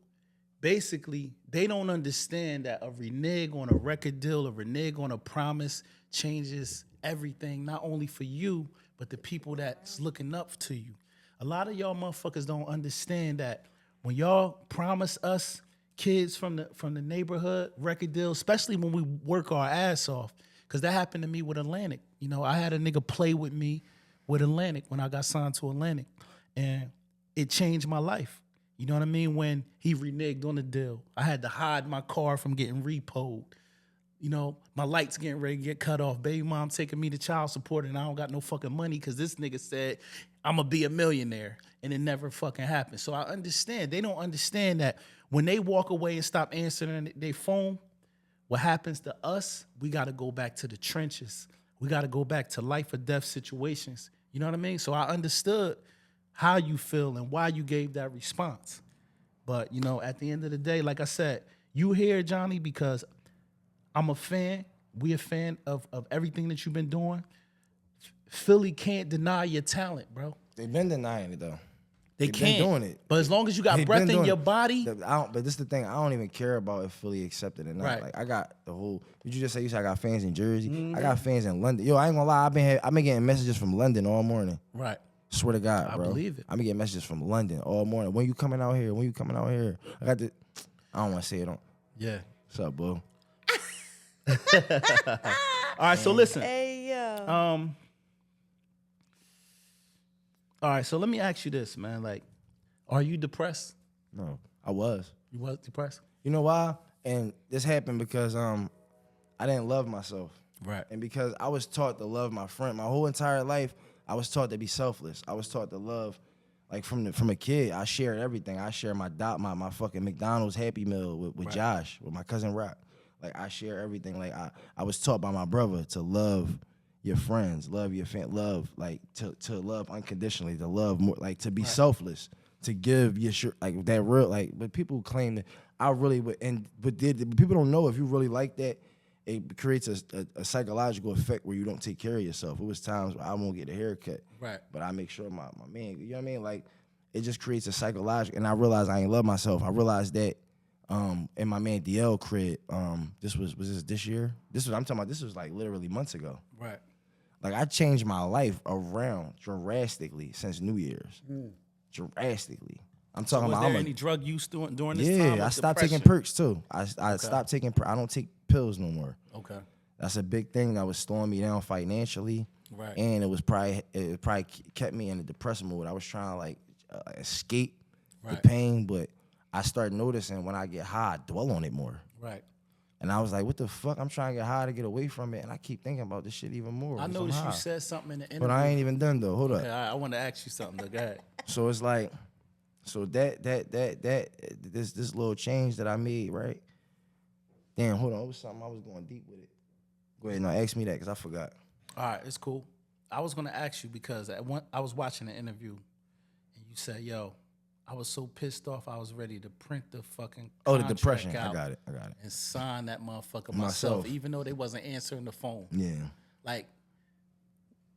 basically, they don't understand that a renege on a record deal, a renege on a promise changes everything, not only for you, but the people that's looking up to you. A lot of y'all motherfuckers don't understand that when y'all promise us kids from the neighborhood record deal, especially when we work our ass off, because that happened to me with Atlantic. You know, I had a nigga play with me with Atlantic when I got signed to Atlantic, and it changed my life. You know what I mean? When he reneged on the deal, I had to hide my car from getting repoed. You know, my lights getting ready to get cut off. Baby mom taking me to child support, and I don't got no fucking money because this nigga said I'm gonna be a millionaire, and it never fucking happened. So I understand. They don't understand that when they walk away and stop answering their phone, what happens to us, we got to go back to the trenches. We got to go back to life or death situations. You know what I mean? So I understood how you feel and why you gave that response. But, you know, at the end of the day, like I said, you here, Johnny, because I'm a fan. We a fan of everything that you've been doing. Philly can't deny your talent, bro. They've been denying it though. They They've can't. been doing it. But as long as you got They've breath been in doing your it. body, But this is the thing. I don't even care about if Philly accepted it or not. Right. Like I got the whole. Did you just say you said I got fans in Jersey? I got fans in London. Yo, I ain't gonna lie. I've been getting messages from London all morning. right. Swear to God, I bro. believe it. I've been getting messages from London all morning. When you coming out here? When you coming out here? I got the. I don't want to say it on. Yeah. What's up, boo? All right, so listen. Hey, yo. All right, so let me ask you this, man. Like, are you depressed? No, I was. You was depressed? You know why? And this happened because I didn't love myself. Right. And because I was taught to love my friend. My whole entire life, I was taught to be selfless. I was taught to love, like from a kid. I shared everything. I shared my fucking McDonald's Happy Meal with Right. Josh, with my cousin Rock. Like I share everything. Like I was taught by my brother to love your friends, love your love, like to love unconditionally, to love more, like to be selfless, to give your like that real, like. But people claim that I really would, but people don't know if you really like that. It creates a psychological effect where you don't take care of yourself. It was times where I won't get a haircut, Right. but I make sure my man, you know what I mean? Like, it just creates a psychological, and I realized I ain't love myself. I realized that in my man DL crib, this was this year? I'm talking about, this was like literally months ago. Right. Like, I changed my life around drastically since New Year's. Drastically. I'm talking Was about, there any drug use during this time? I of stopped depression? taking perks too. I stopped taking I don't take pills no more. Okay. That's a big thing that was slowing me down financially. Right. And it probably kept me in a depressive mood. I was trying to like escape Right. the pain, but I started noticing when I get high, I dwell on it more. Right. And I was like, what the fuck? I'm trying to get high to get away from it. And I keep thinking about this shit even more. I 'cause I'm noticed you high. said something in the interview. But I ain't even done though. Hold Okay, up. I want to ask you something. Though. Go ahead. So it's like, so this little change that I made, right? Damn, hold on. It was something I was going deep with it. Go ahead, now ask me that because I forgot. All right, it's cool. I was gonna ask you because I was watching an interview, and you said, "Yo, I was so pissed off, I was ready to print the fucking Oh, the contract depression. out I got it. and sign that motherfucker Myself. myself, even though they wasn't answering the phone." Yeah. Like,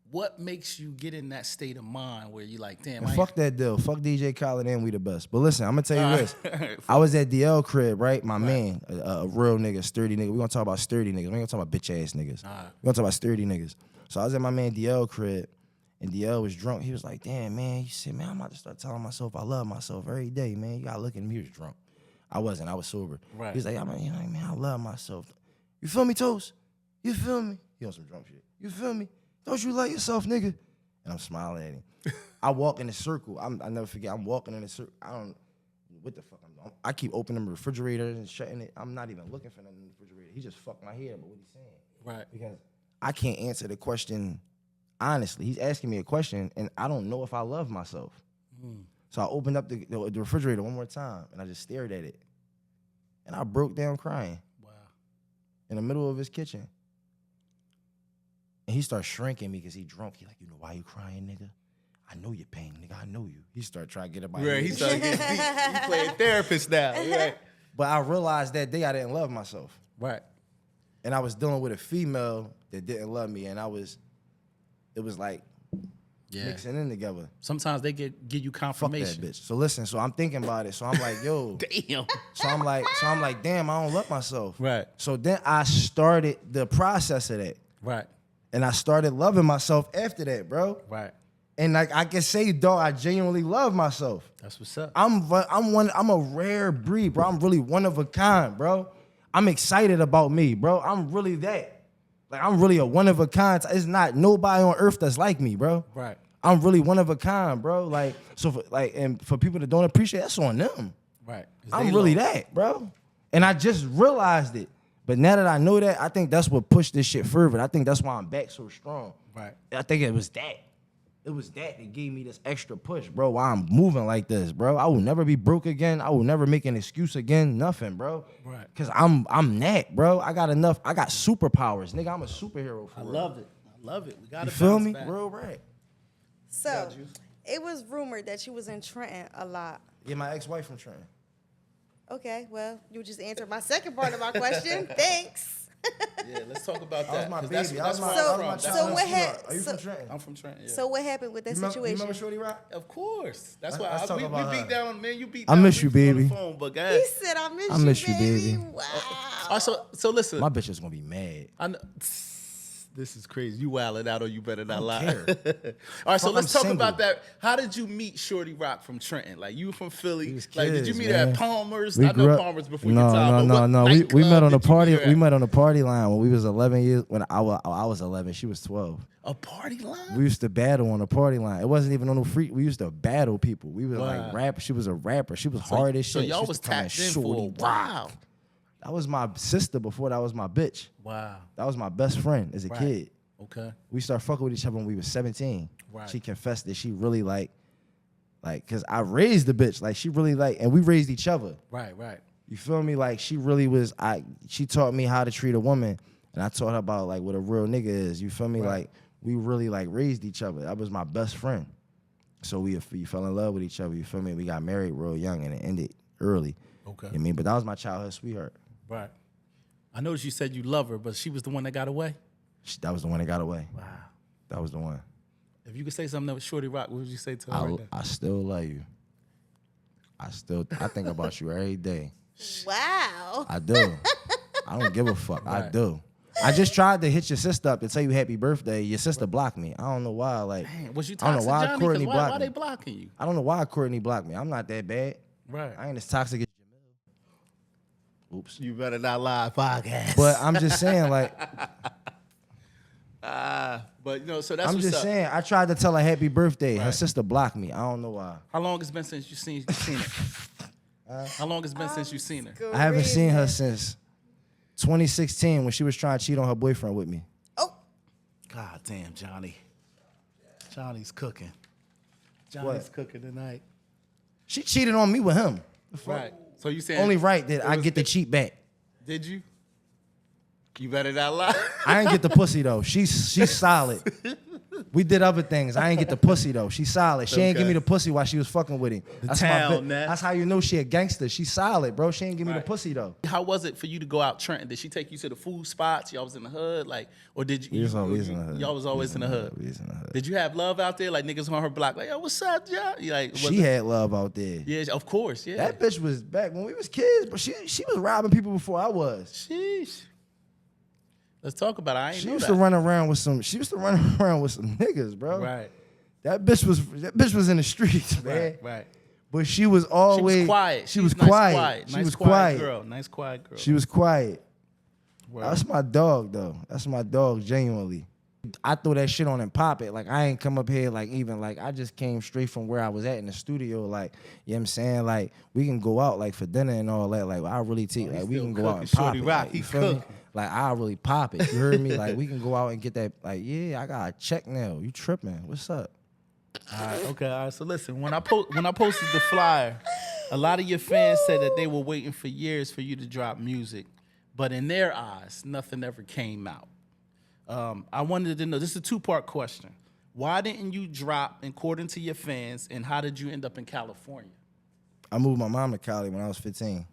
what makes you get in that state of mind where you like, damn, And fuck that deal. Fuck DJ Khaled and we the best. But listen, I'm gonna tell you this. Right. I was at DL crib, right? My man, a real nigga, sturdy nigga. We gonna talk about sturdy niggas. We ain't gonna talk about bitch ass niggas. We gonna talk about sturdy niggas. So I was at my man DL crib, and DL was drunk. He was like, damn, man. He said, man, I'm about to start telling myself I love myself every day, man. You gotta look at him. He was drunk. I wasn't. I was sober. Right. He was like, man, I love myself. You feel me, Toast? You feel me? He on some drunk shit. You feel me? Don't you like yourself, nigga? And I'm smiling at him. I walk in a circle. I never forget. I'm walking in a circle. I don't what the fuck I'm doing. I keep opening the refrigerator and shutting it. I'm not even looking for nothing in the refrigerator. He just fucked my head up. But what he's saying? Right. Because I can't answer the question honestly. He's asking me a question, and I don't know if I love myself. So I opened up the refrigerator one more time, and I just stared at it. And I broke down crying. Wow. In the middle of his kitchen. And he started shrinking me because he drunk. He like, you know why you crying, nigga? I know your pain, nigga. I know you. He started trying to get up my Right, he started getting deep. He playing therapist now. Right. But I realized that day I didn't love myself. Right. And I was dealing with a female that didn't love me. And it was like mixing in together. Sometimes they give you Fuck confirmation. that bitch. So listen, so I'm thinking about it. So I'm like, yo. Damn. So I'm like, damn, I don't love myself. Right. So then I started the process of that. Right. And I started loving myself after that, bro. Right. And like I can say, dog, I genuinely love myself. That's what's up. I'm a rare breed, bro. I'm really one of a kind, bro. I'm excited about me, bro. I'm really that. Like I'm really a one of a kind. It's not nobody on earth that's like me, bro. Right. I'm really one of a kind, bro. Like so, and for people that don't appreciate, that's on them. Right. I'm really that, bro. And I just realized it. But now that I know that, I think that's what pushed this shit further. I think that's why I'm back so strong. Right. I think it was that. It was that gave me this extra push, bro, why I'm moving like this, bro. I will never be broke again. I will never make an excuse again. Nothing, bro. Right. Because I'm that, bro. I got enough. I got superpowers. Nigga, I'm a superhero for I real. love it. I love it. We got to You feel bounce me? back. Real right. So, it was rumored that you was in Trenton a lot. Yeah, my ex-wife from Trenton. Okay, well, you just answered my second part of my question. Thanks. Yeah, let's talk about that. That was my 'cause baby. That's That where was I'm my from. So childhood what sweetheart. hap- Are you so- from Trenton? I'm from Trenton. Yeah. So what happened with that You situation? remember Shorty Rock? Of course. That's why Let's talk we about beat her. down, man. You beat I down. miss you, beefs on the baby. phone, but He guys. said, I miss, I miss you, baby. baby. Wow. So listen. My bitch is gonna be mad. I know, this is crazy. You wilding out or you better not lie. care. All right, so Fuck, let's I'm talk about single. that. How did you meet Shorty Rock from Trenton? Like you from Philly? We was Like did you kids, meet her man. at Palmer's? We I grew know up- Palmer's before your time. No. but what We nightclub met on the did you party. meet her We at? met on the party line when we was 11 years. When I was 11, she was 12. A party line? We used to battle on the party line. It wasn't even on the free. We used to battle people. We was Wow. like rap. She was a rapper. She was hard as shit. So She y'all used was to come in tapped in for a Shorty while. Rock. That was my sister before that was my bitch. Wow. That was my best friend as a Right. kid. Okay. We started fucking with each other when we was 17. Right. She confessed that she really like, cause I raised the bitch. Like she really like, and we raised each other. Right. Right. You feel me? Like she really was. She taught me how to treat a woman, and I taught her about like what a real nigga is. You feel me? Right. Like we really like raised each other. That was my best friend. So we fell in love with each other. You feel me? We got married real young, and it ended early. Okay. You know what I mean? But that was my childhood sweetheart. Right. I noticed you said you love her, but she was the one that got away. That was the one that got away. Wow. That was the one. If you could say something that was Shorty Rock, what would you say to her right now? I still love you. I think about you every day. Wow. I do. I don't give a fuck. I Right. do. I just tried to hit your sister up to tell you happy birthday. Your sister blocked me. I don't know why. Like, Man, was you I don't toxic, know why Johnny? Courtney 'Cause blocked why me. they blocking you? I don't know why Courtney blocked me. I'm not that bad. Right. I ain't as toxic as Jamil. Oops. You better not lie, podcast. But I'm just saying, like, But you know, so that's I'm what's just up. saying. I tried to tell her happy birthday. Her Right. sister blocked me. I don't know why. How long has it been since you seen it? How long has it been since you seen her? I haven't seen her since 2016 when she was trying to cheat on her boyfriend with me. Oh, God damn, Johnny. Johnny's cooking. Johnny's cooking tonight. She cheated on me with him. Right. So you saying Only right that I was get the cheat back. Did you? You better not lie. I ain't get the pussy though. She's solid. We did other things. I ain't get the pussy though. She solid. She ain't give me the pussy while she was fucking with him. That's That's how you know she a gangster. She solid, bro. She ain't give me the pussy though. How was it for you to go out Trenton? Did she take you to the food spots? Y'all was in the hood, like, or did you? We was always in the hood. Y'all was always in the hood. We was in the hood. Did you have love out there? Like niggas on her block, like, yo, what's up, y'all? Like, she had love out there. Yeah, of course. Yeah. That bitch was back when we was kids, but she was robbing people before I was. Sheesh. Let's talk about it. I ain't She know used that. to run around with some niggas, bro. Right. That bitch was in the streets, man. Right. But she was always She was quiet. She was nice, quiet. She was quiet. Girl. Nice quiet girl. She was quiet. Word. That's my dog, though. That's my dog, genuinely. I throw that shit on and pop it. Like, I ain't come up here, like, even, like, I just came straight from where I was at in the studio. Like, you know what I'm saying? Like, we can go out, like, for dinner and all that. Like, I really take, like, we can go out and pop Shorty it. rock, Like, he you feel me? cook. Like, I really pop it. You heard me? Like, we can go out and get that, like, yeah, I got a check now. You tripping. What's up? All right. So listen, when I posted the flyer, a lot of your fans said that they were waiting for years for you to drop music, but in their eyes, nothing ever came out. I wanted to know, this is a two-part question. Why didn't you drop according to your fans, and how did you end up in California? I moved my mom to Cali when I was 15.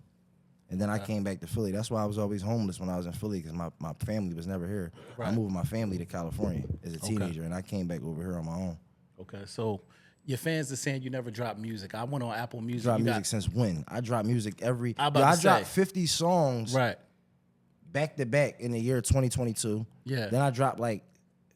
And then I came back to Philly. That's why I was always homeless when I was in Philly, because my family was never here. Right. I moved my family to California as a teenager, and I came back over here on my own. Okay, so your fans are saying you never dropped music. I went on Apple Music. Drop music since when? I drop music every... I dropped 50 songs right. back to back in the year 2022. Yeah. Then I dropped like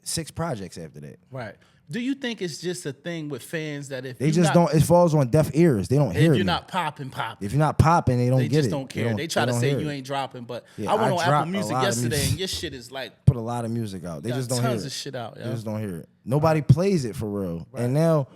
6 projects after that. Right. Do you think it's just a thing with fans that if They just don't... It falls on deaf ears. They don't hear if me. you're not popping, If you're not popping, they don't they get it. just don't care. They try to don't say hear you it. ain't dropping, but Yeah, I went I on Apple dropped a Music lot of yesterday, music. and your shit is like Put a lot of music out. They got just don't hear it. tons of shit out. They Yeah. just don't hear it. Nobody plays it for real. Right. And now,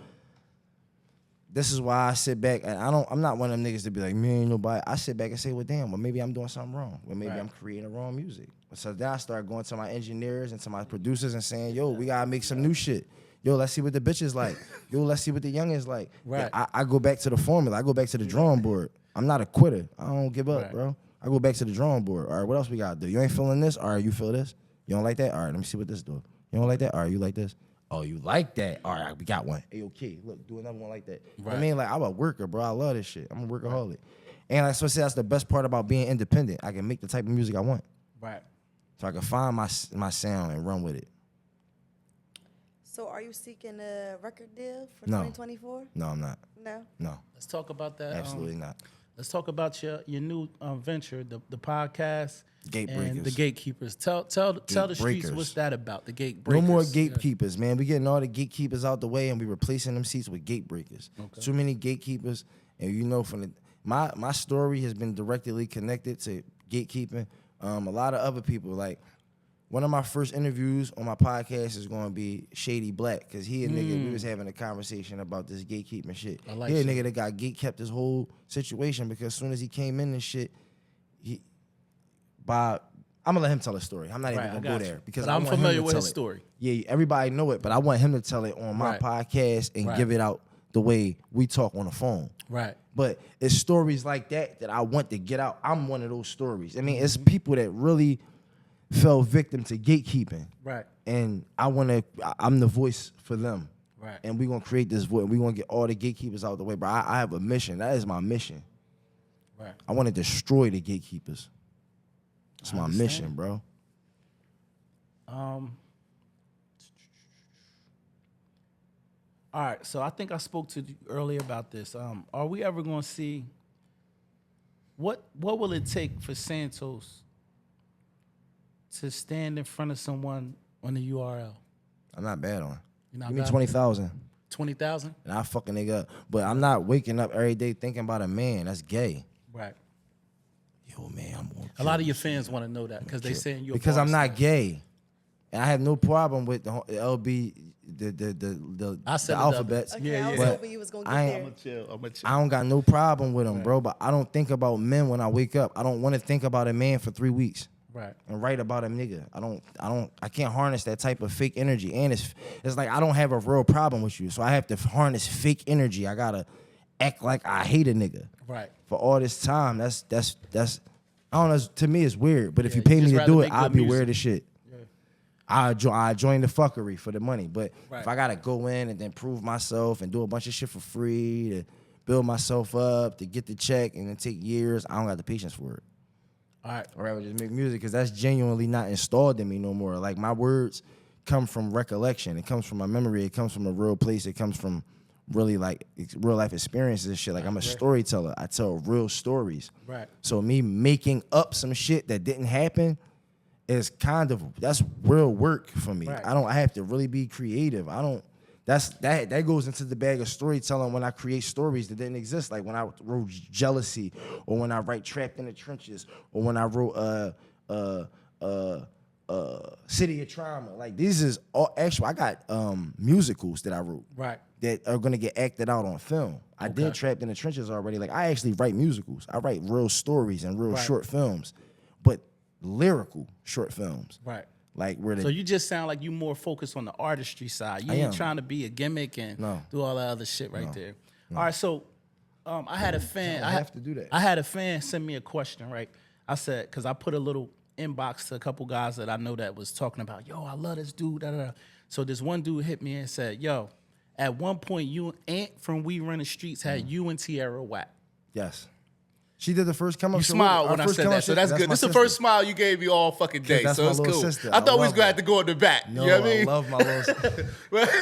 this is why I sit back and I'm not one of them niggas to be like, man, nobody. I sit back and say, well, damn, well, maybe I'm doing something wrong. Well, maybe Right. I'm creating the wrong music. So then I start going to my engineers and to my producers and saying, yo, we gotta make some new shit. Yo, let's see what the bitch is like. Yo, let's see what the young is like. Right. Yeah, I go back to the formula. I go back to the drawing board. I'm not a quitter. I don't give up, Right. bro. I go back to the drawing board. All right, what else we gotta do? You ain't feeling this? All right, you feel this? You don't like that? All right, let me see what this do. You don't like that? All right, you like this? Oh, you like that? All right, we got one. Hey, okay, look, do another one like that. Right. I mean, like, I'm a worker, bro. I love this shit. I'm a workaholic. And like, so I say that's the best part about being independent. I can make the type of music I want. Right. So I can find my sound and run with it. So are you seeking a record deal for No. 2024? No, I'm not. No. No, Let's talk about that. absolutely not. Let's talk about your new venture, the podcast, Gatebreakers. and the Gatekeepers. Tell the streets Gatebreakers. what's that about. The Gatebreakers. No more gatekeepers, man. We getting all the gatekeepers out the way, and we replacing them seats with gatebreakers. Okay. Too many gatekeepers, and you know, from the my story has been directly connected to gatekeeping. A lot of other people, like one of my first interviews on my podcast is going to be Shady Black, because he a nigga. We was having a conversation about this gatekeeping shit. I like he a Shady. nigga that got gatekept this whole situation, because as soon as he came in and shit, I'm gonna let him tell his story. I'm not Right, even I gonna go got you. there because But I I'm want him familiar to with tell his it. story. Yeah, everybody know it, but I want him to tell it on my Right. podcast and Right. give it out the way we talk on the phone. Right. But it's stories like that that I want to get out. I'm one of those stories. I mean, it's Mm-hmm. people that really fell victim to gatekeeping, Right. and I'm the voice for them. Right. And we're gonna create this voice. We're gonna get all the gatekeepers out the way. But I have a mission. That is my mission. Right. I want to destroy the gatekeepers. It's my understand. mission, bro. All right, so I think I spoke to you earlier about this. Are we ever going to see what will it take for Santos to stand in front of someone on the URL? I'm not bad on. You're not Give me bad? 20,000. 20,000? And I fuck a nigga up. But I'm not waking up every day thinking about a man. That's gay. Right. Yo, man, I'm gonna A lot of your fans want to know that because they saying you're because a I'm bar not gay. And I have no problem with the LB, I said the it alphabets. Okay, Yeah, I was yeah. hoping you was gonna get I there. ain't- chill. I'm a chill. I don't got no problem with them, bro. But I don't think about men when I wake up. I don't want to think about a man for 3 weeks Right. and write about a nigga. I can't harness that type of fake energy. And it's like I don't have a real problem with you, so I have to harness fake energy. I gotta act like I hate a nigga. Right. For all this time, that's I don't know. To me, it's weird. But if Yeah, you pay you me just to rather do it, make I'll good be music. weird as shit. I join the fuckery for the money. But Right. if I gotta go in and then prove myself and do a bunch of shit for free to build myself up to get the check and then take years, I don't got the patience for it. All right. I'd rather just make music because that's genuinely not installed in me no more. Like my words come from recollection. It comes from my memory. It comes from a real place. It comes from really like real life experiences and shit. Like I'm a storyteller. I tell real stories. Right. So me making up some shit that didn't happen is that's real work for me. Right. I have to really be creative. That goes into the bag of storytelling when I create stories that didn't exist. Like when I wrote Jealousy, or when I write Trapped in the Trenches, or when I wrote City of Trauma. Like these is all actual. I got musicals that I wrote. Right. That are gonna get acted out on film. I did Trapped in the Trenches already. Like I actually write musicals. I write real stories and real short films, but lyrical short films. Right. Like where So you just sound like you more focused on the artistry side. You ain't trying to be a gimmick and do all that other shit right there. No. All right, so I had a fan. I have to do that. I had a fan send me a question, right? I said, because I put a little inbox to a couple guys that I know that was talking about, yo, I love this dude. Da, da, da. So this one dude hit me and said, yo, at one point, you Ant from We Run the Streets had you and Tierra whack. Yes. She did the first come up. You smiled when I said that, so that's good. This is the first smile you gave me all fucking day, so it's cool. Sister. I thought we was gonna have to go in the back. No, you know what I mean? love my little sister.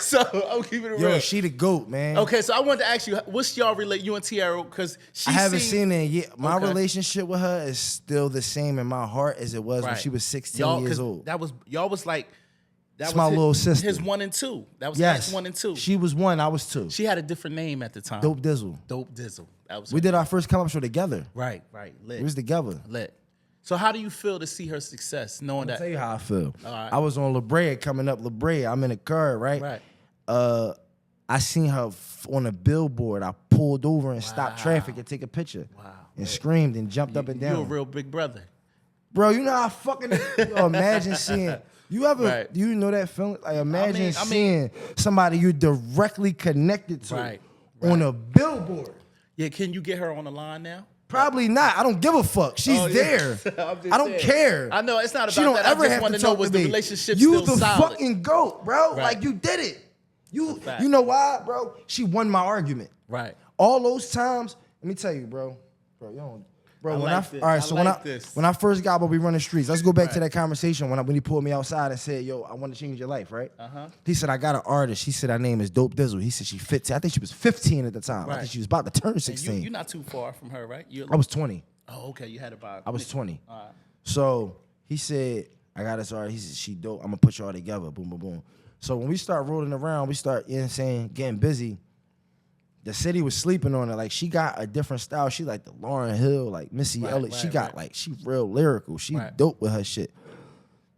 So I'm keeping it Yo, real. she the GOAT, man. Okay, so I wanted to ask you, what's y'all relate you and Tierra? Because I haven't seen it yet. My relationship with her is still the same in my heart as it was when she was 16 years old. Y'all was like. That's my little sister. His 1 and 2. That was his 1 and 2. She was 1, I was 2. She had a different name at the time. Dope Dizzle. Dope Dizzle. That was we did our first come up show together. Right. Lit. We was together. Lit. So how do you feel to see her success, knowing that? I'll tell you how I feel. All right. I was on La Brea, coming up La Brea. I'm in a car, right? Right. I seen her on a billboard. I pulled over and stopped traffic and take a picture. Wow. And screamed and jumped up and down. You a real big brother. Bro, you know how fucking imagine seeing. You ever, do you know that feeling? Like imagine seeing somebody you're directly connected to on a billboard. Yeah, can you get her on the line now? Probably not. I don't give a fuck. She's there. I don't care. I know it's not about she don't that. ever I just have want to to know talk was to the me. relationship You still the solid? fucking GOAT, bro. Like you did it. You know why, bro? She won my argument. Right. All those times. Let me tell you, bro. Bro, you don't. Bro, when I first got We Run the Streets, let's go back to that conversation when he pulled me outside and said, yo, I want to change your life, right? He said, I got an artist. He said, her name is Dope Dizzle. He said, she 15. I think she was 15 at the time. I think she was about to turn 16. You're not too far from her, right? I was 20. Oh, okay. You had about. I was 20. All right. So he said, I got this artist. He said, she dope. I'm going to put y'all together. Boom, boom, boom. So when we start rolling around, we start, you know what I'm saying, getting busy. The city was sleeping on her. Like, she got a different style. She like the Lauryn Hill, like Missy Elliott. She got like, she real lyrical. She dope with her shit.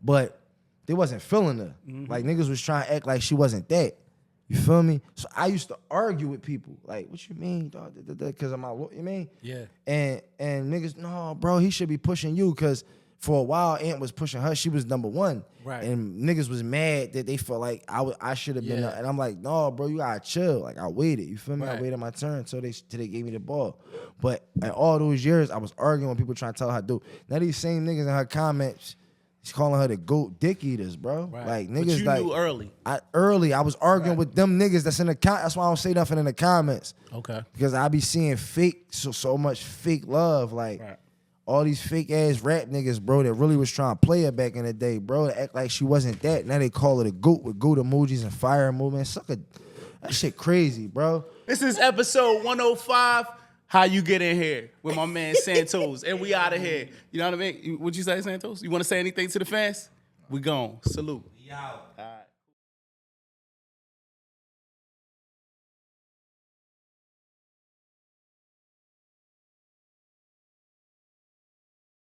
But they wasn't feeling her. Like, niggas was trying to act like she wasn't that. You feel me? So I used to argue with people. Like, what you mean, dog? Because of my, you mean? Yeah. And niggas, no, bro, he should be pushing you because for a while, Ant was pushing her. She was number 1. Right. And niggas was mad that they felt like I should have been. And I'm like, no, bro, you gotta chill. Like, I waited. You feel me? I waited my turn until they gave me the ball. But in all those years, I was arguing with people trying to tell her do. Now these same niggas in her comments, he's calling her the GOAT dick eaters, bro. Right. Like, niggas but you like knew early. I was arguing with them niggas that's in the comments. That's why I don't say nothing in the comments. Okay. Because I be seeing so much fake love. Like, all these fake ass rap niggas, bro, that really was trying to play her back in the day, bro, to act like she wasn't that. Now they call her the GOAT with GOAT emojis and fire emojis. That shit crazy, bro. This is episode 105. How you get in here with my man Santos, and we out of here. You know what I mean? What'd you say, Santos? You want to say anything to the fans? We gone. Salute. We out. All right.